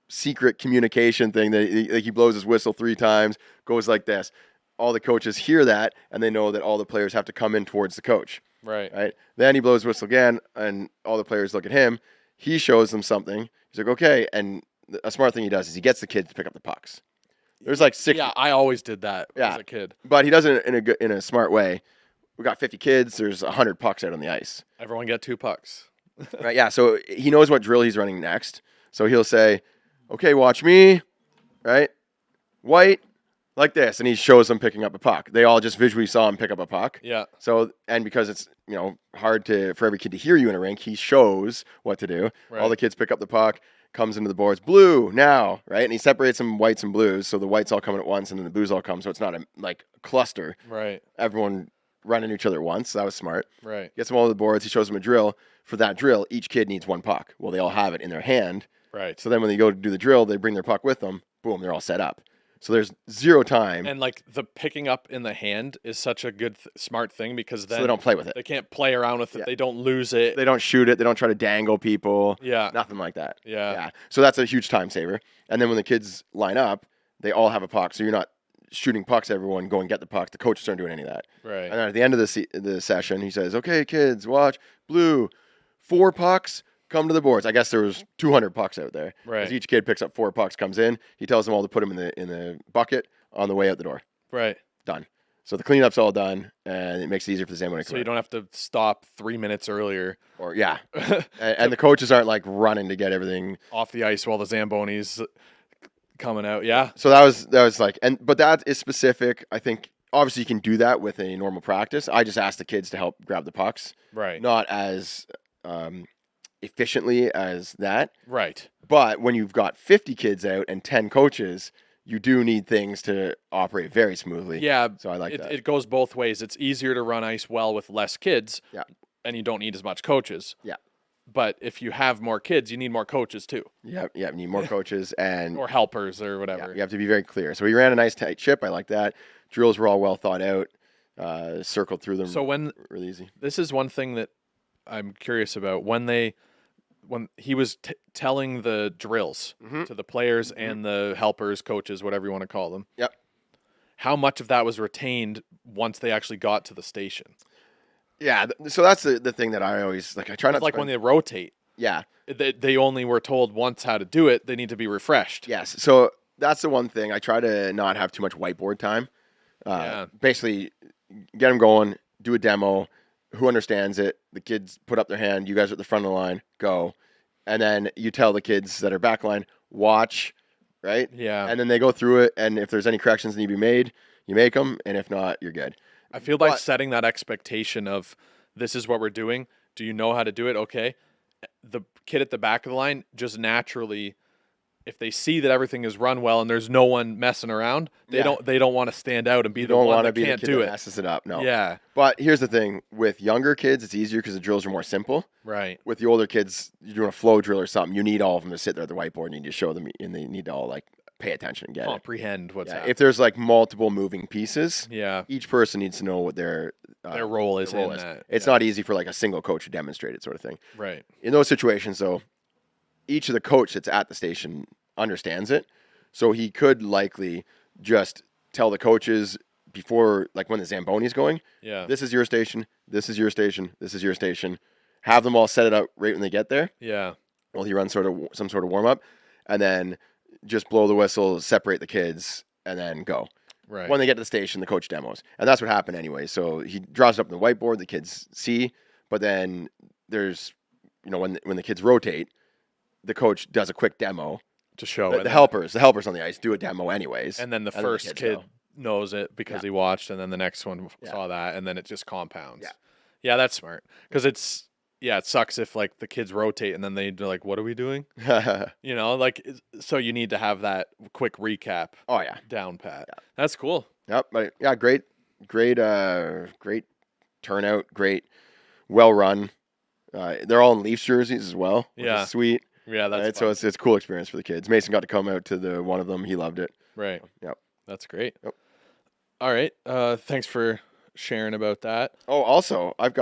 secret communication thing that he blows his whistle 3 times, goes like this. All the coaches hear that, and they know that all the players have to come in towards the coach. Right. Then he blows his whistle again, and all the players look at him. He shows them something. He's like, okay. And a smart thing he does is he gets the kids to pick up the pucks. There's like 6. Yeah, I always did that as a kid. But he does it in a smart way. We got 50 kids. There's 100 pucks out on the ice. Everyone get 2 pucks. Right. Yeah. So he knows what drill he's running next. So he'll say, okay, watch me. Right. White. Like this, and he shows them picking up a puck. They all just visually saw him pick up a puck. Yeah. So, and because it's hard for every kid to hear you in a rink, he shows what to do. Right. All the kids pick up the puck, comes into the boards, blue now, right? And he separates them whites and blues, so the whites all come in at once, and then the blues all come, so it's not a cluster. Right. Everyone running each other at once. So that was smart. Right. Gets them all to the boards. He shows them a drill. For that drill, each kid needs 1 puck. Well, they all have it in their hand. Right. So then when they go to do the drill, they bring their puck with them. Boom, they're all set up. So there's 0 time. And like the picking up in the hand is such a good, smart thing because then so they don't play with it. They can't play around with it. They don't lose it. They don't shoot it. They don't try to dangle people. Yeah. Nothing like that. Yeah. So that's a huge time saver. And then when the kids line up, they all have a puck. So you're not shooting pucks at everyone, go and get the puck. The coaches aren't doing any of that. Right. And then at the end of the session, he says, okay, kids, watch. Blue, 4 pucks. Come to the boards. I guess there was 200 pucks out there. Right. As each kid picks up 4 pucks, comes in. He tells them all to put them in the bucket on the way out the door. Right. Done. So the cleanup's all done, and it makes it easier for the Zamboni to So come you out. don't have to stop 3 minutes earlier Or yeah, and the coaches aren't like running to get everything. off the ice while the Zamboni's coming out. Yeah. So that was like, but that is specific. I think obviously you can do that with a normal practice. I just asked the kids to help grab the pucks, Right. not as efficiently as that. Right. But when you've got 50 kids out and 10 coaches, you do need things to operate very smoothly. Yeah. So I like it, that. It goes both ways. It's easier to run ice well with less kids. Yeah. And you don't need as much coaches. Yeah. But if you have more kids, you need more coaches too, Yeah, you need more coaches and or helpers or yeah, whatever. you have to be very clear. So we ran a nice tight ship. I like that. Drills were all well thought out. Circled through them. So when really easy. this is one thing that I'm curious about when he was telling the drills Mhm. to the players and the helpers, coaches, whatever you want to call them. Yep. How much of that was retained once they actually got to the station? Yeah. So that's the thing that I always like. I try not to Like spend- when they rotate, Yeah. they only were told once how to do it. They need to be refreshed. Yes. So that's the one thing. I try to not have too much whiteboard time. Yeah. Basically, get them going, do a demo. Who understands it? The kids put up their hand. You guys are at the front of the line. Go. And then you tell the kids that are back line, watch, right? Yeah. And then they go through it. And if there's any corrections that need to be made, you make them. And if not, you're good. I feel like But- setting that expectation of this is what we're doing. Do you know how to do it? Okay. The kid at the back of the line just naturally, if they see that everything is run well and there's no one messing around, they Yeah. don't want to stand out and be You the don't one want to that be the can't kid do that it. messes it up. No. Yeah. But here's the thing. With younger kids, it's easier because the drills are more simple. Right. With the older kids, you're doing a flow drill or something. You need all of them to sit there at the whiteboard and you need to show them and they need to all like pay attention and get it. Comprehend what's Yeah, happening. if there's like multiple moving pieces, Yeah. each person needs to know what their Role is role in is. that. It's Yeah. not easy for like a single coach to demonstrate it, sort of thing. Right. In those situations, though, each of the coach that's at the station understands it, so he could likely just tell the coaches before, like when the Zamboni's going, Yeah. this is your station, this is your station, this is your station. Have them all set it up right when they get there. Yeah. While he runs some sort of warm up, and then just blow the whistle, separate the kids, and then go. Right. When they get to the station, the coach demos, and that's what happened anyway. So he draws it up on the whiteboard, the kids see, but then there's, when the kids rotate, the coach does a quick demo. to show The it. helpers on the ice do a demo anyways, And then the and first kids kid know. knows it because he watched, and then the next one Yeah. saw that, and then it just compounds. Yeah. Yeah, that's smart. Because it sucks if like the kids rotate and then they're like, "What are we doing?" So you need to have that quick recap Oh yeah, down pat. That's cool. yep. But yeah, great turnout, great, well run. They're all in Leafs jerseys as well, which Yeah. is sweet. Yeah, that's Right? So it's a cool experience for the kids. Mason got to come out to the one of them. He loved it. right. Yep. That's great. Yep. All right. Thanks for sharing about that. Oh, also, I'm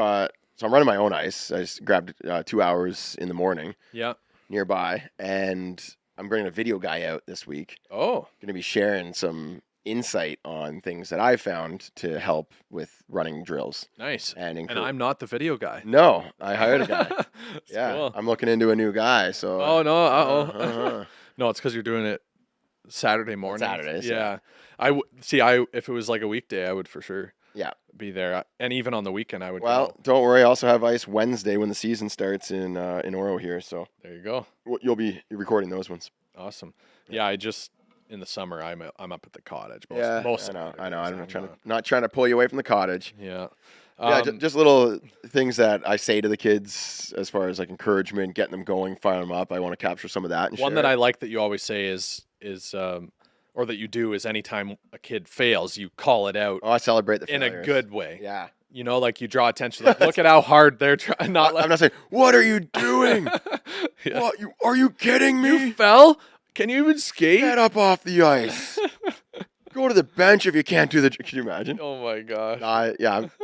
running my own ice. I just grabbed 2 hours in the morning Yeah. nearby, and I'm bringing a video guy out this week. Oh, Going to be sharing some insight on things that I found to help with running drills. nice. And And I'm not the video guy. No, I hired a guy. That's Yeah, cool. I'm looking into a new guy. So Oh no. Uh-huh. No, it's because you're doing it Saturday morning. Saturdays, Yeah. If it was like a weekday, I would for sure. Yeah. Be there, and even on the weekend, I would. Well, go. don't worry. I also have ice Wednesday when the season starts in Oro here. So There you go. you'll be recording those ones. Awesome. Yeah, I just in the summer I'm up at the cottage. Most I know. Saturdays. I'm not trying to pull you away from the cottage. Yeah. Yeah, just little things that I say to the kids as far as like encouragement, getting them going, firing them up. I want to capture some of that. And One share that it. I like that you always say is or that you do is anytime a kid fails, you call it out I celebrate the in a failures. good way. Yeah. Like you draw attention. Like, look at how hard they're trying. Not like I'm not saying, what are you doing? Yeah. What? Are you kidding me? You fell. Can you even skate? Get up off the ice. Go to the bench if you can't do the. Can you imagine? Oh my gosh.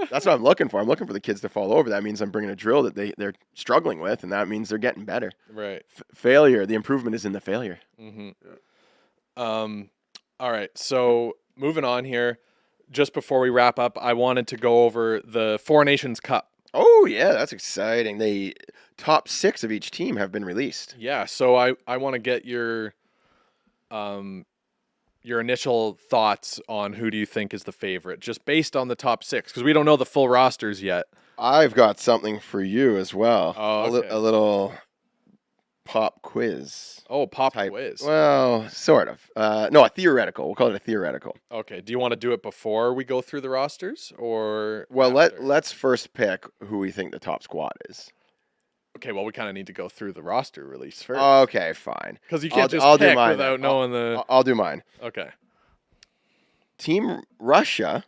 That's what I'm looking for. I'm looking for the kids to fall over. That means I'm bringing a drill that they're struggling with, and that means they're getting better. Right. Failure. The improvement is in the failure. Mm-hmm. All right. So moving on here, just before we wrap up, I wanted to go over the Four Nations Cup. Oh yeah, that's exciting. The top 6 of each team have been released. Yeah. So I want to get your your initial thoughts on who do you think is the favorite, just based on the top 6, because we don't know the full rosters yet. I've got something for you as well. Oh, okay. A little pop quiz. Oh, pop type. quiz. Well, sort of. No, a theoretical. We'll call it a theoretical. Okay. Do you want to do it before we go through the rosters, or Well, after? let's first pick who we think the top squad is. Okay. Well, we kind of need to go through the roster release first. Okay, fine. Because you can't I'll just do pick mine without then. knowing the. I'll do mine. Okay. Team Russia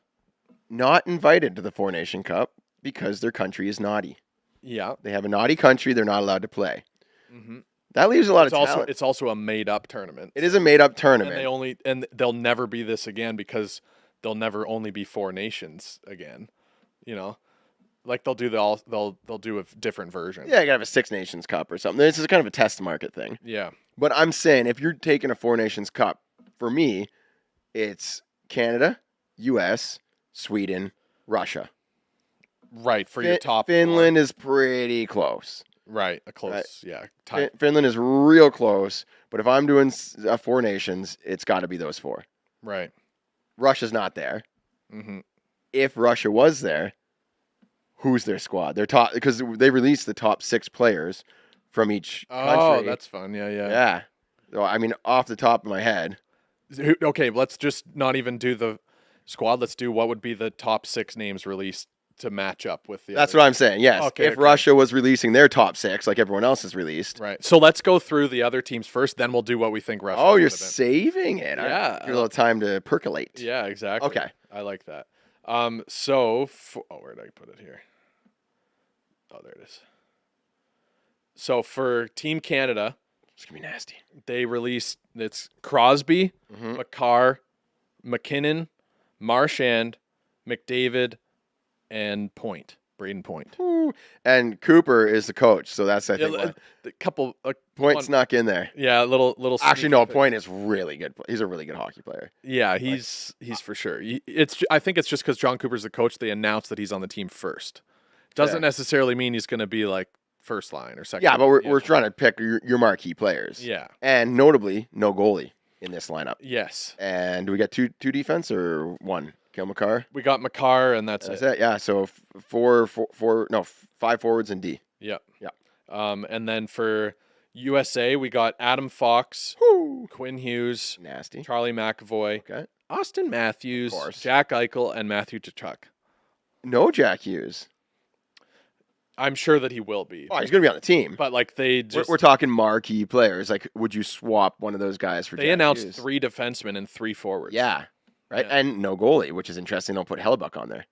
not invited to the Four Nation Cup because their country is naughty. Yeah. They have a naughty country. They're not allowed to play. Mm-hmm. That leaves a lot It's of also talent. it's also a made up tournament. It is a made up tournament. And they'll never be this again because they'll never only be 4 nations again. You know, like they'll do they'll do a different version. Yeah, you gotta have a Six Nations Cup or something. This is kind of a test market thing. Yeah. But I'm saying if you're taking a Four Nations Cup, for me, it's Canada, U.S., Sweden, Russia. Right, for your top Finland is pretty close. Right, a close, yeah. Tight. Finland is real close. But if I'm doing Four Nations, it's got to be those 4. Right. Russia's not there. Mm-hmm. If Russia was there, who's their squad? Their top, because they released the top 6 players from each country. Oh, that's fun. Yeah. Yeah. So, I mean, off the top of my head. Okay, let's just not even do the squad. Let's do what would be the top 6 names released to match up with the That's other. what I'm saying. Yes. Okay, if okay. Russia was releasing their top 6, like everyone else has released. Right. So let's go through the other teams first, then we'll do what we think Russia. Oh, you're should have been. saving it. Yeah. Give it a little time to percolate. Yeah, exactly. Okay. I like that. Where did I put it here? Oh, there it is. So for Team Canada, It's going to be nasty. they released it's Crosby, Mhm. McCarr, McKinnon, Marchand, McDavid, and Braden Point. Ooh. And Cooper is the coach, so that's, I think, why. A couple. Point one- snuck in there. Yeah, little. Actually, sneak no, peek. Point is really good. He's a really good hockey player. Yeah, he's for sure. I think it's just because John Cooper's the coach. They announced that he's on the team first. Doesn't Yeah. necessarily mean he's going to be like first line or second. Yeah, but line, we're trying to pick your marquee players. Yeah. And notably, no goalie in this lineup. Yes. And do we get two defense or one? Kill McCarr? We got McCarr, and that's That's it. it. Yeah. So 5 forwards and D. Yeah. Yeah. And then for USA, we got Adam Fox, Woo. Quinn Hughes, Nasty. Charlie McAvoy, Okay. Austin Matthews, Of course. Jack Eichel, and Matthew Tkachuk. No Jack Hughes. I'm sure that he will be. Oh, he's going to be on the team. But like they just We're talking marquee players. Like, would you swap one of those guys for they Jack announced Hughes? 3 defensemen and 3 forwards. Yeah. Right. Yeah. And no goalie, which is interesting. Don't put Hellebuck on there.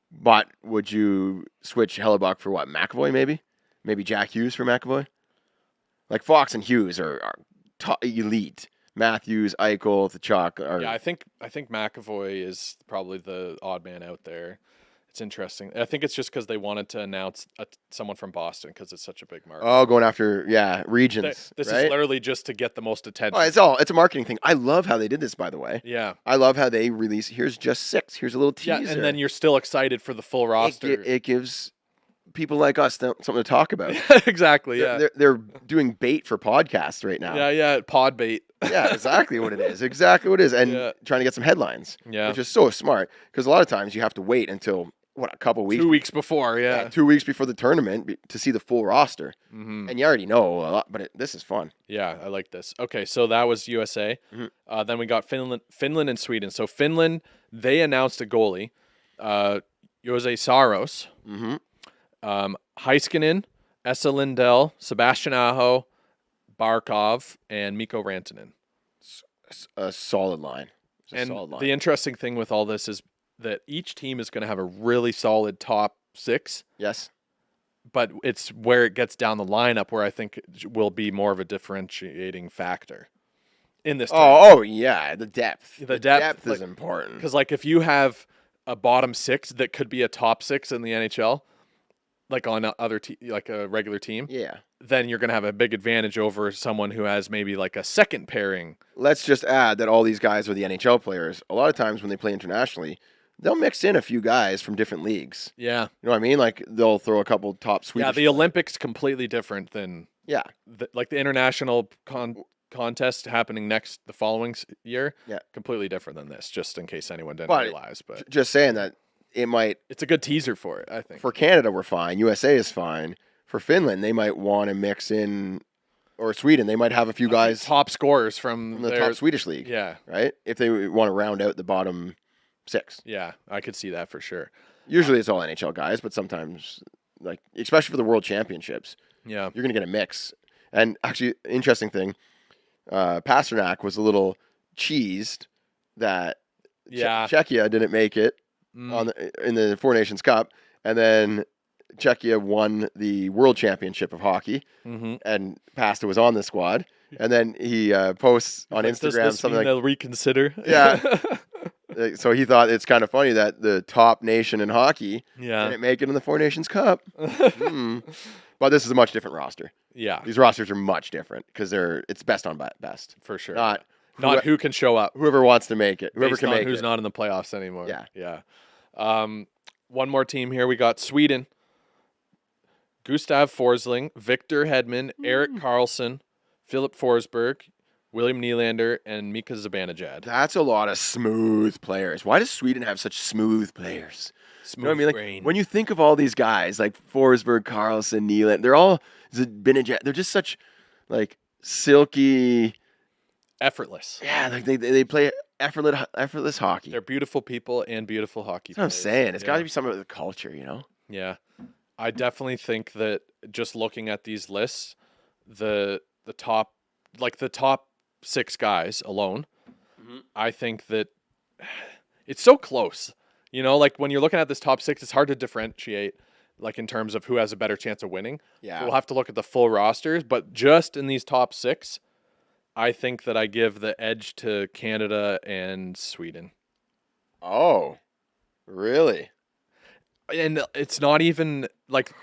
But would you switch Hellebuck for what? McAvoy, maybe? Maybe Jack Hughes for McAvoy? Like Fox and Hughes are elite. Matthews, Eichel, Tkachuk are. Yeah, I think McAvoy is probably the odd man out there. It's interesting. I think it's just because they wanted to announce someone from Boston because it's such a big market. Oh, going after regions. This right? is literally just to get the most attention. Oh, it's a marketing thing. I love how they did this, by the way. Yeah. I love how they release. Here's just 6. Here's a little teaser. Yeah, and then you're still excited for the full roster. It gives people like us something to talk about. Exactly. Yeah. They're doing bait for podcasts right now. Yeah. Pod bait. Yeah, exactly what it is. Exactly what it is. And Yeah. trying to get some headlines. Yeah. Which is so smart. Because a lot of times you have to wait until, a couple weeks? 2 weeks before. Yeah. 2 weeks before the tournament to see the full roster. Mm-hmm. And you already know a lot, but this is fun. Yeah, I like this. Okay, so that was USA. Mhm. Then we got Finland and Sweden. So Finland, they announced a goalie, Jose Saros, Mm-hmm. Heiskanen, Esa Lindell, Sebastian Aho, Barkov, and Mikko Rantanen. A solid line. It's a And solid line. the interesting thing with all this is that each team is going to have a really solid top 6, Yes. but it's where it gets down the lineup where I think it will be more of a differentiating factor in this tournament. Oh, yeah. The depth. The depth, is like- important. Because, like, if you have a bottom 6 that could be a top 6 in the NHL, like on like a regular team, Yeah. then you're going to have a big advantage over someone who has maybe like a second pairing. Let's just add that all these guys are the NHL players. A lot of times when they play internationally, they'll mix in a few guys from different leagues. Yeah. You know what I mean? Like they'll throw a couple top Swedish. Yeah, the Olympics completely different than Yeah. like the international contest happening the following year. Yeah. Completely different than this, just in case anyone didn't But realize. But just saying that it might, it's a good teaser for it, I think. for Canada, we're fine. USA is fine. For Finland, they might want to mix in, or Sweden, they might have a few guys top scorers from the top Swedish league. Yeah. Right? If they want to round out the bottom 6. Yeah, I could see that for sure. Usually it's all NHL guys, but sometimes, like, especially for the World Championships, Yeah. you're going to get a mix. And actually, interesting thing, Pasternak was a little cheesed that Czechia didn't make it in the Four Nations Cup, and then Czechia won the World Championship of hockey, and Pasta was on the squad. And then he posts on Instagram Does this something mean like, they'll reconsider? Yeah. So he thought it's kind of funny that the top nation in hockey Yeah. didn't make it in the Four Nations Cup. But this is a much different roster. Yeah, These rosters are much different because it's best on best. for sure. Not Who can show up. whoever wants to make it. Whoever Based can on make who's it. not in the playoffs anymore. Yeah. Yeah. One more team here. We got Sweden. Gustav Forsling, Victor Hedman, Erik Karlsson, Philip Forsberg, William Nylander, and Mika Zibanejad. That's a lot of smooth players. Why does Sweden have such smooth players? Smooth You know what I mean? Like, brain. when you think of all these guys, like Forsberg, Karlsson, Nylander, they're all Zibanejad. They're just such like silky, Effortless. yeah. Like they play effortless hockey. They're beautiful people and beautiful hockey That's what I'm players. saying. It's got Yeah. to be something with the culture, you know? Yeah. I definitely think that just looking at these lists, the top 6 guys alone, I think that it's so close. You know, like when you're looking at this top 6, it's hard to differentiate like in terms of who has a better chance of winning. Yeah. So we'll have to look at the full rosters, but just in these top 6, I think that I give the edge to Canada and Sweden. Oh, really? And it's not even like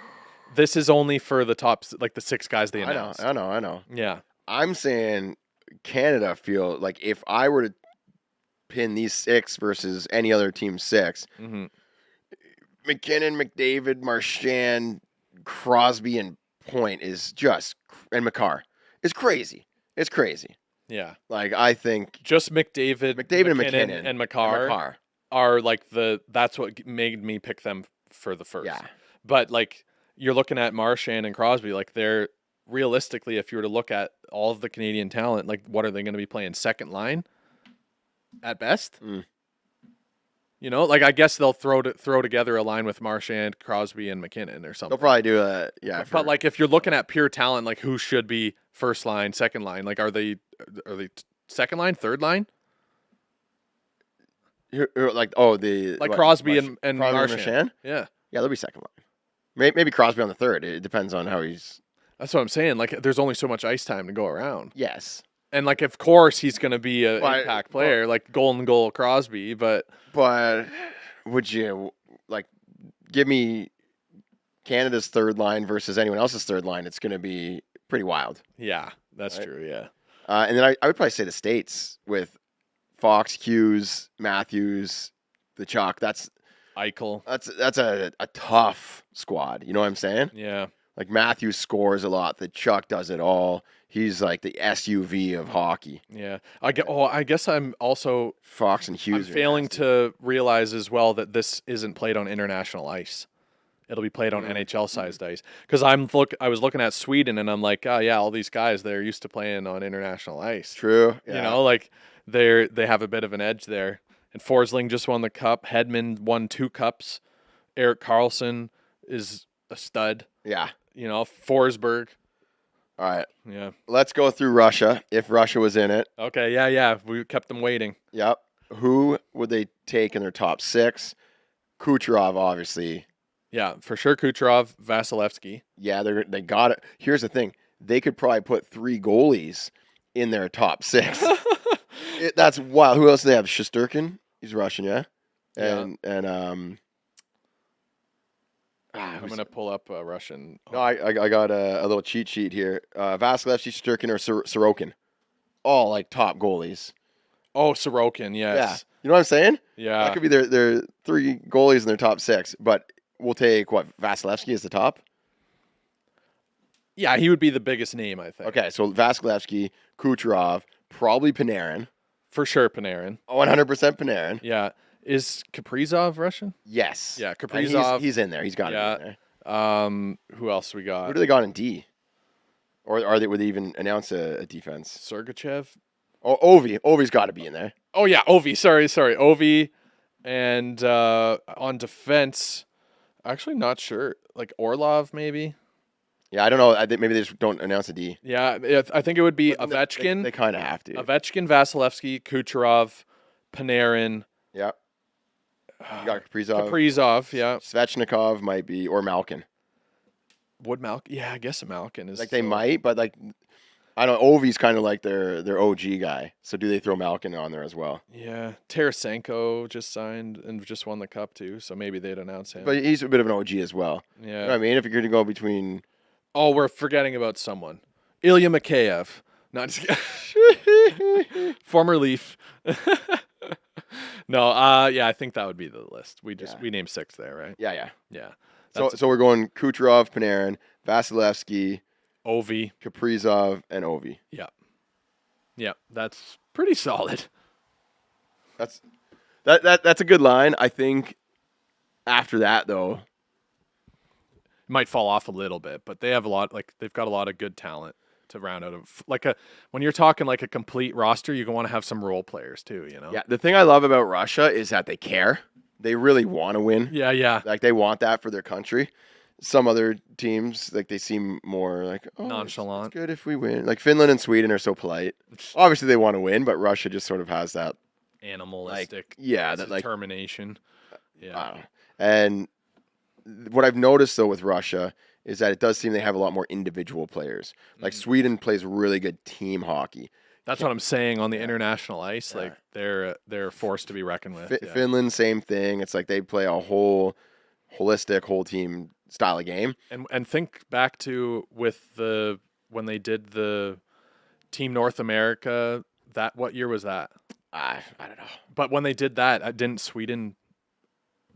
this is only for the top, like the 6 guys they announced. I know. Yeah. I'm saying Canada feel like if I were to pin these 6 versus any other team 6, Mm-hmm. McKinnon, McDavid, Marchand, Crosby, and Point is just, and McCarr is crazy. It's crazy. Yeah. Like, I think Just McDavid, and McKinnon and McCarr are like that's what made me pick them for the first. Yeah. But like you're looking at Marchand and Crosby, like they're realistically, if you were to look at all of the Canadian talent, like what are they going to be playing? Second line at best? Mm. You know, like I guess they'll throw together a line with Marchand, Crosby, and McKinnon or something. They'll probably do a, yeah. But like if you're looking at pure talent, like who should be first line, second line? Like are they second line, third line? Like, oh, the. Like what, Crosby and Crosby Marchand. Yeah. Yeah, they'll be second line. Maybe Crosby on the third. It depends on how he's. That's what I'm saying. Like there's only so much ice time to go around. Yes. And like of course he's gonna be an But- impact player, like golden goal Crosby, but But would you, like, give me Canada's third line versus anyone else's third line? It's going to be pretty wild. yeah, that's Right. true, yeah. And then I would probably say the States with Fox, Hughes, Matthews, the Chalk. That's Eichel. a tough squad. You know what I'm saying? Yeah. Like Matthews scores a lot. The Chuck does it all. He's like the SUV of hockey. Yeah. I guess I'm also Fox and Hughes. I'm are failing nasty. to realize as well that this isn't played on international ice. It'll be played on NHL sized ice. Because I was looking at Sweden and I'm like, oh yeah, all these guys they're used to playing on international ice. True. Yeah. You know, like they have a bit of an edge there. And Forsling just won the cup. Hedman won 2 cups. Erik Karlsson is a stud. Yeah. You know, Forsberg. All right. Yeah. Let's go through Russia. If Russia was in it, Okay. Yeah. We kept them waiting. yep. Who would they take in their top 6? Kucherov, obviously. Yeah, for sure. Kucherov, Vasilevsky. Yeah, they got it. Here's the thing: they could probably put 3 goalies in their top 6. That's wild. Who else do they have? Shesterkin. He's Russian, yeah. And I'm gonna pull up a Russian. No, I got a little cheat sheet here. Vasilevsky, Shesterkin, or Sorokin. All like top goalies. Oh, Sorokin. Yeah. Yes. You know what I'm saying? That Yeah. could be their 3 goalies in their top 6, but we'll take what Vasilevsky as the top. Yeah, he would be the biggest name, I think. Okay, so Vasilevsky, Kucherov, probably Panarin. For sure, Panarin. 100% Panarin. Yeah. Is Kaprizov Russian? Yes. Yeah, And Kaprizov. he's in there. He's got to Yeah. be in there. Who else we Who got? do they got in D? Or would they even announce a defense? Sergachev. Oh, Ovi. Ovi's got to be in there. Oh yeah, Ovi. Sorry, Ovi. And on defense, actually not sure. Like Orlov, maybe. Yeah, I don't know. Maybe they just don't announce a D. Yeah, I think it would be But Ovechkin. They kind of have to. Ovechkin, Vasilevsky, Kucherov, Panarin. Yeah. You got Kaprizov. Kaprizov, yeah. Svechnikov might be, or Malkin. Would Malkin? Yeah, I guess Malkin is. Like they might, but like I don't know. Ovi's kind of like their OG guy. So do they throw Malkin on there as well? Yeah, Tarasenko just signed and just won the cup too, so maybe they'd announce him. But he's a bit of an OG as well. Yeah. You know what I mean? If you're going to go between. Oh, we're forgetting about someone. Ilya Mikheyev. Not just kidding. Former Leaf. No, yeah, I think that would be the list. We named 6 there, right? Yeah. Yeah. So we're going Kucherov, Panarin, Vasilevsky, Ovi. Kaprizov, and Ovi. Yeah, that's pretty solid. That's a good line. I think after that though, Might fall off a little bit, but they have they've got a lot of good talent to round out when you're talking like a complete roster, you want to have some role players too, you know? yeah. The thing I love about Russia is that they care. They really want to win. Yeah. Like they want that for their country. Some other teams, like they seem more like Nonchalant. It's good if we win. Like Finland and Sweden are so polite. Obviously they want to win, but Russia just sort of has that Animalistic. that like determination. Yeah. And what I've noticed though with Russia is that it does seem they have a lot more individual players. Like Sweden plays really good team hockey. That's what I'm saying on the international ice. Like they're a force to be reckoned with. Finland, same thing. It's like they play a holistic, whole team style of game. And think back to when they did the Team North America. What year was that? I don't know. But when they did that, didn't Sweden?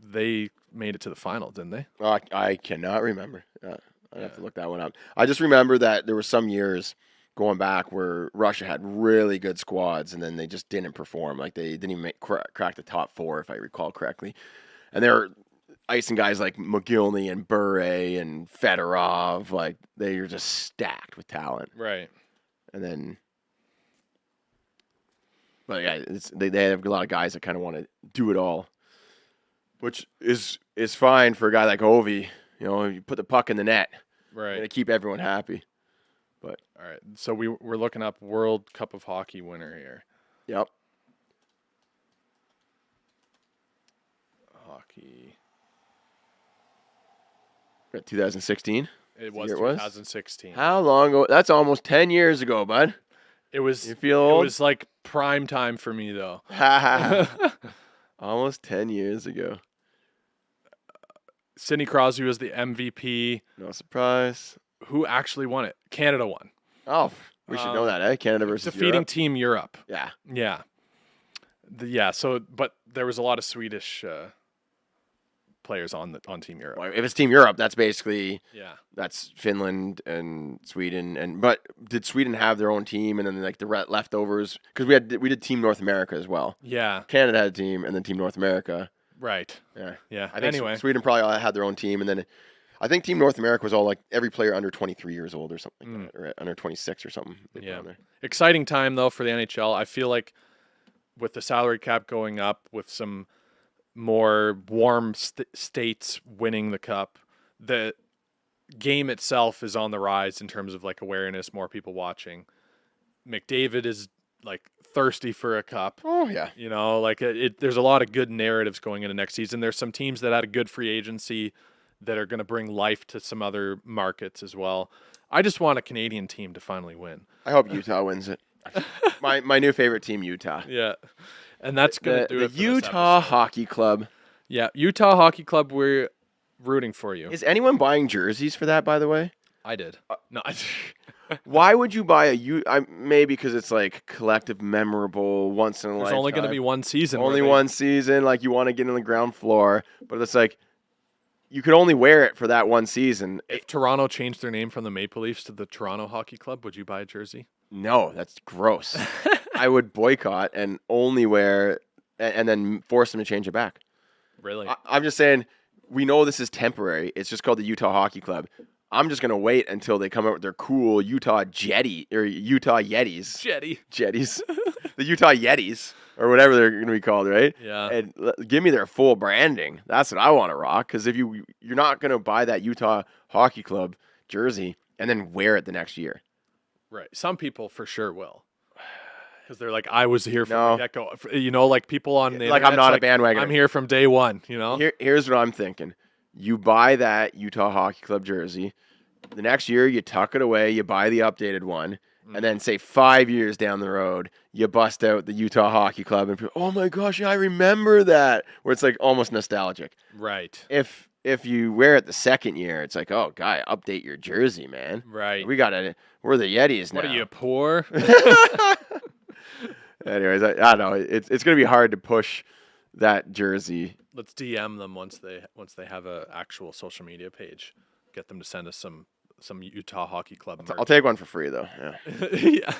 They made it to the final, didn't they? I cannot remember. I'd have to look that one up. I just remember that there were some years going back where Russia had really good squads, and then they just didn't perform. Like they didn't even crack the top 4, if I recall correctly. And they were icing guys like Mogilny and Bure and Fedorov. Like they were just stacked with talent. Right. And then, but yeah, they have a lot of guys that kind of want to do it all, which is fine for a guy like Ovi. You know, you put the puck in the net, Right. to keep everyone happy. But All right. So we're looking up World Cup of Hockey winner here. yep, Hockey. 2016. It was year it was? 2016. How long ago? That's almost 10 years ago, bud. It was. You feel It old? was like prime time for me though. Almost 10 years ago. Sidney Crosby was the MVP. No surprise. Who actually won it? Canada won, Oh, we should know that, eh? Canada versus defeating Europe. Team Europe. Yeah. Yeah. So, but there was a lot of Swedish players on Team Europe. Well, if it's Team Europe, that's basically Yeah. that's Finland and Sweden. But did Sweden have their own team, and then like the leftovers? Because we did Team North America as well. Yeah. Canada had a team, and then Team North America. Right. Yeah. Yeah. I think Anyway. Sweden probably all had their own team, and then I think Team North America was all like every player under 23 years old or something like that, or under 26 or something. They put Yeah. on there. Exciting time though for the NHL. I feel like with the salary cap going up, with some more warm states winning the cup, the game itself is on the rise in terms of like awareness, more people watching. McDavid is like thirsty for a cup. Oh yeah. You know, like there's a lot of good narratives going into next season. There's some teams that had a good free agency that are going to bring life to some other markets as well. I just want a Canadian team to finally win. I hope Utah wins it. My new favorite team, Utah. Yeah. And that's going to do the it for Utah this episode. Hockey Club. Yeah, Utah Hockey Club, we're rooting for you. Is anyone buying jerseys for that, by the way? I did. No, Why would you buy maybe because it's like collective, memorable, once in a lifetime. there's only going to be one season. Only one season. Like you want to get in the ground floor, but it's like you could only wear it for that one season. If Toronto changed their name from the Maple Leafs to the Toronto Hockey Club, would you buy a jersey? No, that's gross. I would boycott and only wear, and then force them to change it back. Really? I'm just saying, we know this is temporary. It's just called the Utah Hockey Club. I'm just gonna wait until they come out with their cool Utah Jetty or Utah Yetis. Jetties. The Utah Yetis or whatever they're gonna be called, right? Yeah. And give me their full branding. That's what I want to rock. Because if you're not gonna buy that Utah Hockey Club jersey and then wear it the next year. Right. Some people for sure will. Because they're like, I was here from No. the get-go. You know, like people on the Like, I'm internet's not a bandwagoner. I'm here from day one, you know? Here's what I'm thinking. You buy that Utah Hockey Club jersey. The next year, you tuck it away. You buy the updated one. And then, say, 5 years down the road, you bust out the Utah Hockey Club. And people, oh, my gosh, yeah, I remember that. Where it's, like, almost nostalgic. Right. If you wear it the second year, it's like, oh, guy, update your jersey, man. Right. We're the Yetis now. What are you, poor? Anyways, I don't know. It's going to be hard to push that jersey. Let's DM them once they have a actual social media page. Get them to send us some Utah Hockey Club merch. I'll take one for free, though. Yeah. Yeah.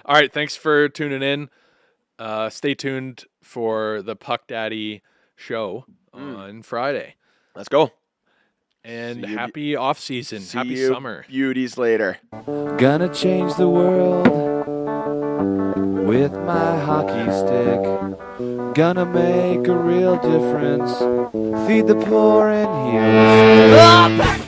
All right. Thanks for tuning in. Stay tuned for the Puck Daddy show on Friday. Let's go. And See you- happy off season. See Happy you summer. beauties later. Gonna change the world with my hockey stick. Gonna make a real difference. Feed the poor and heal the sick.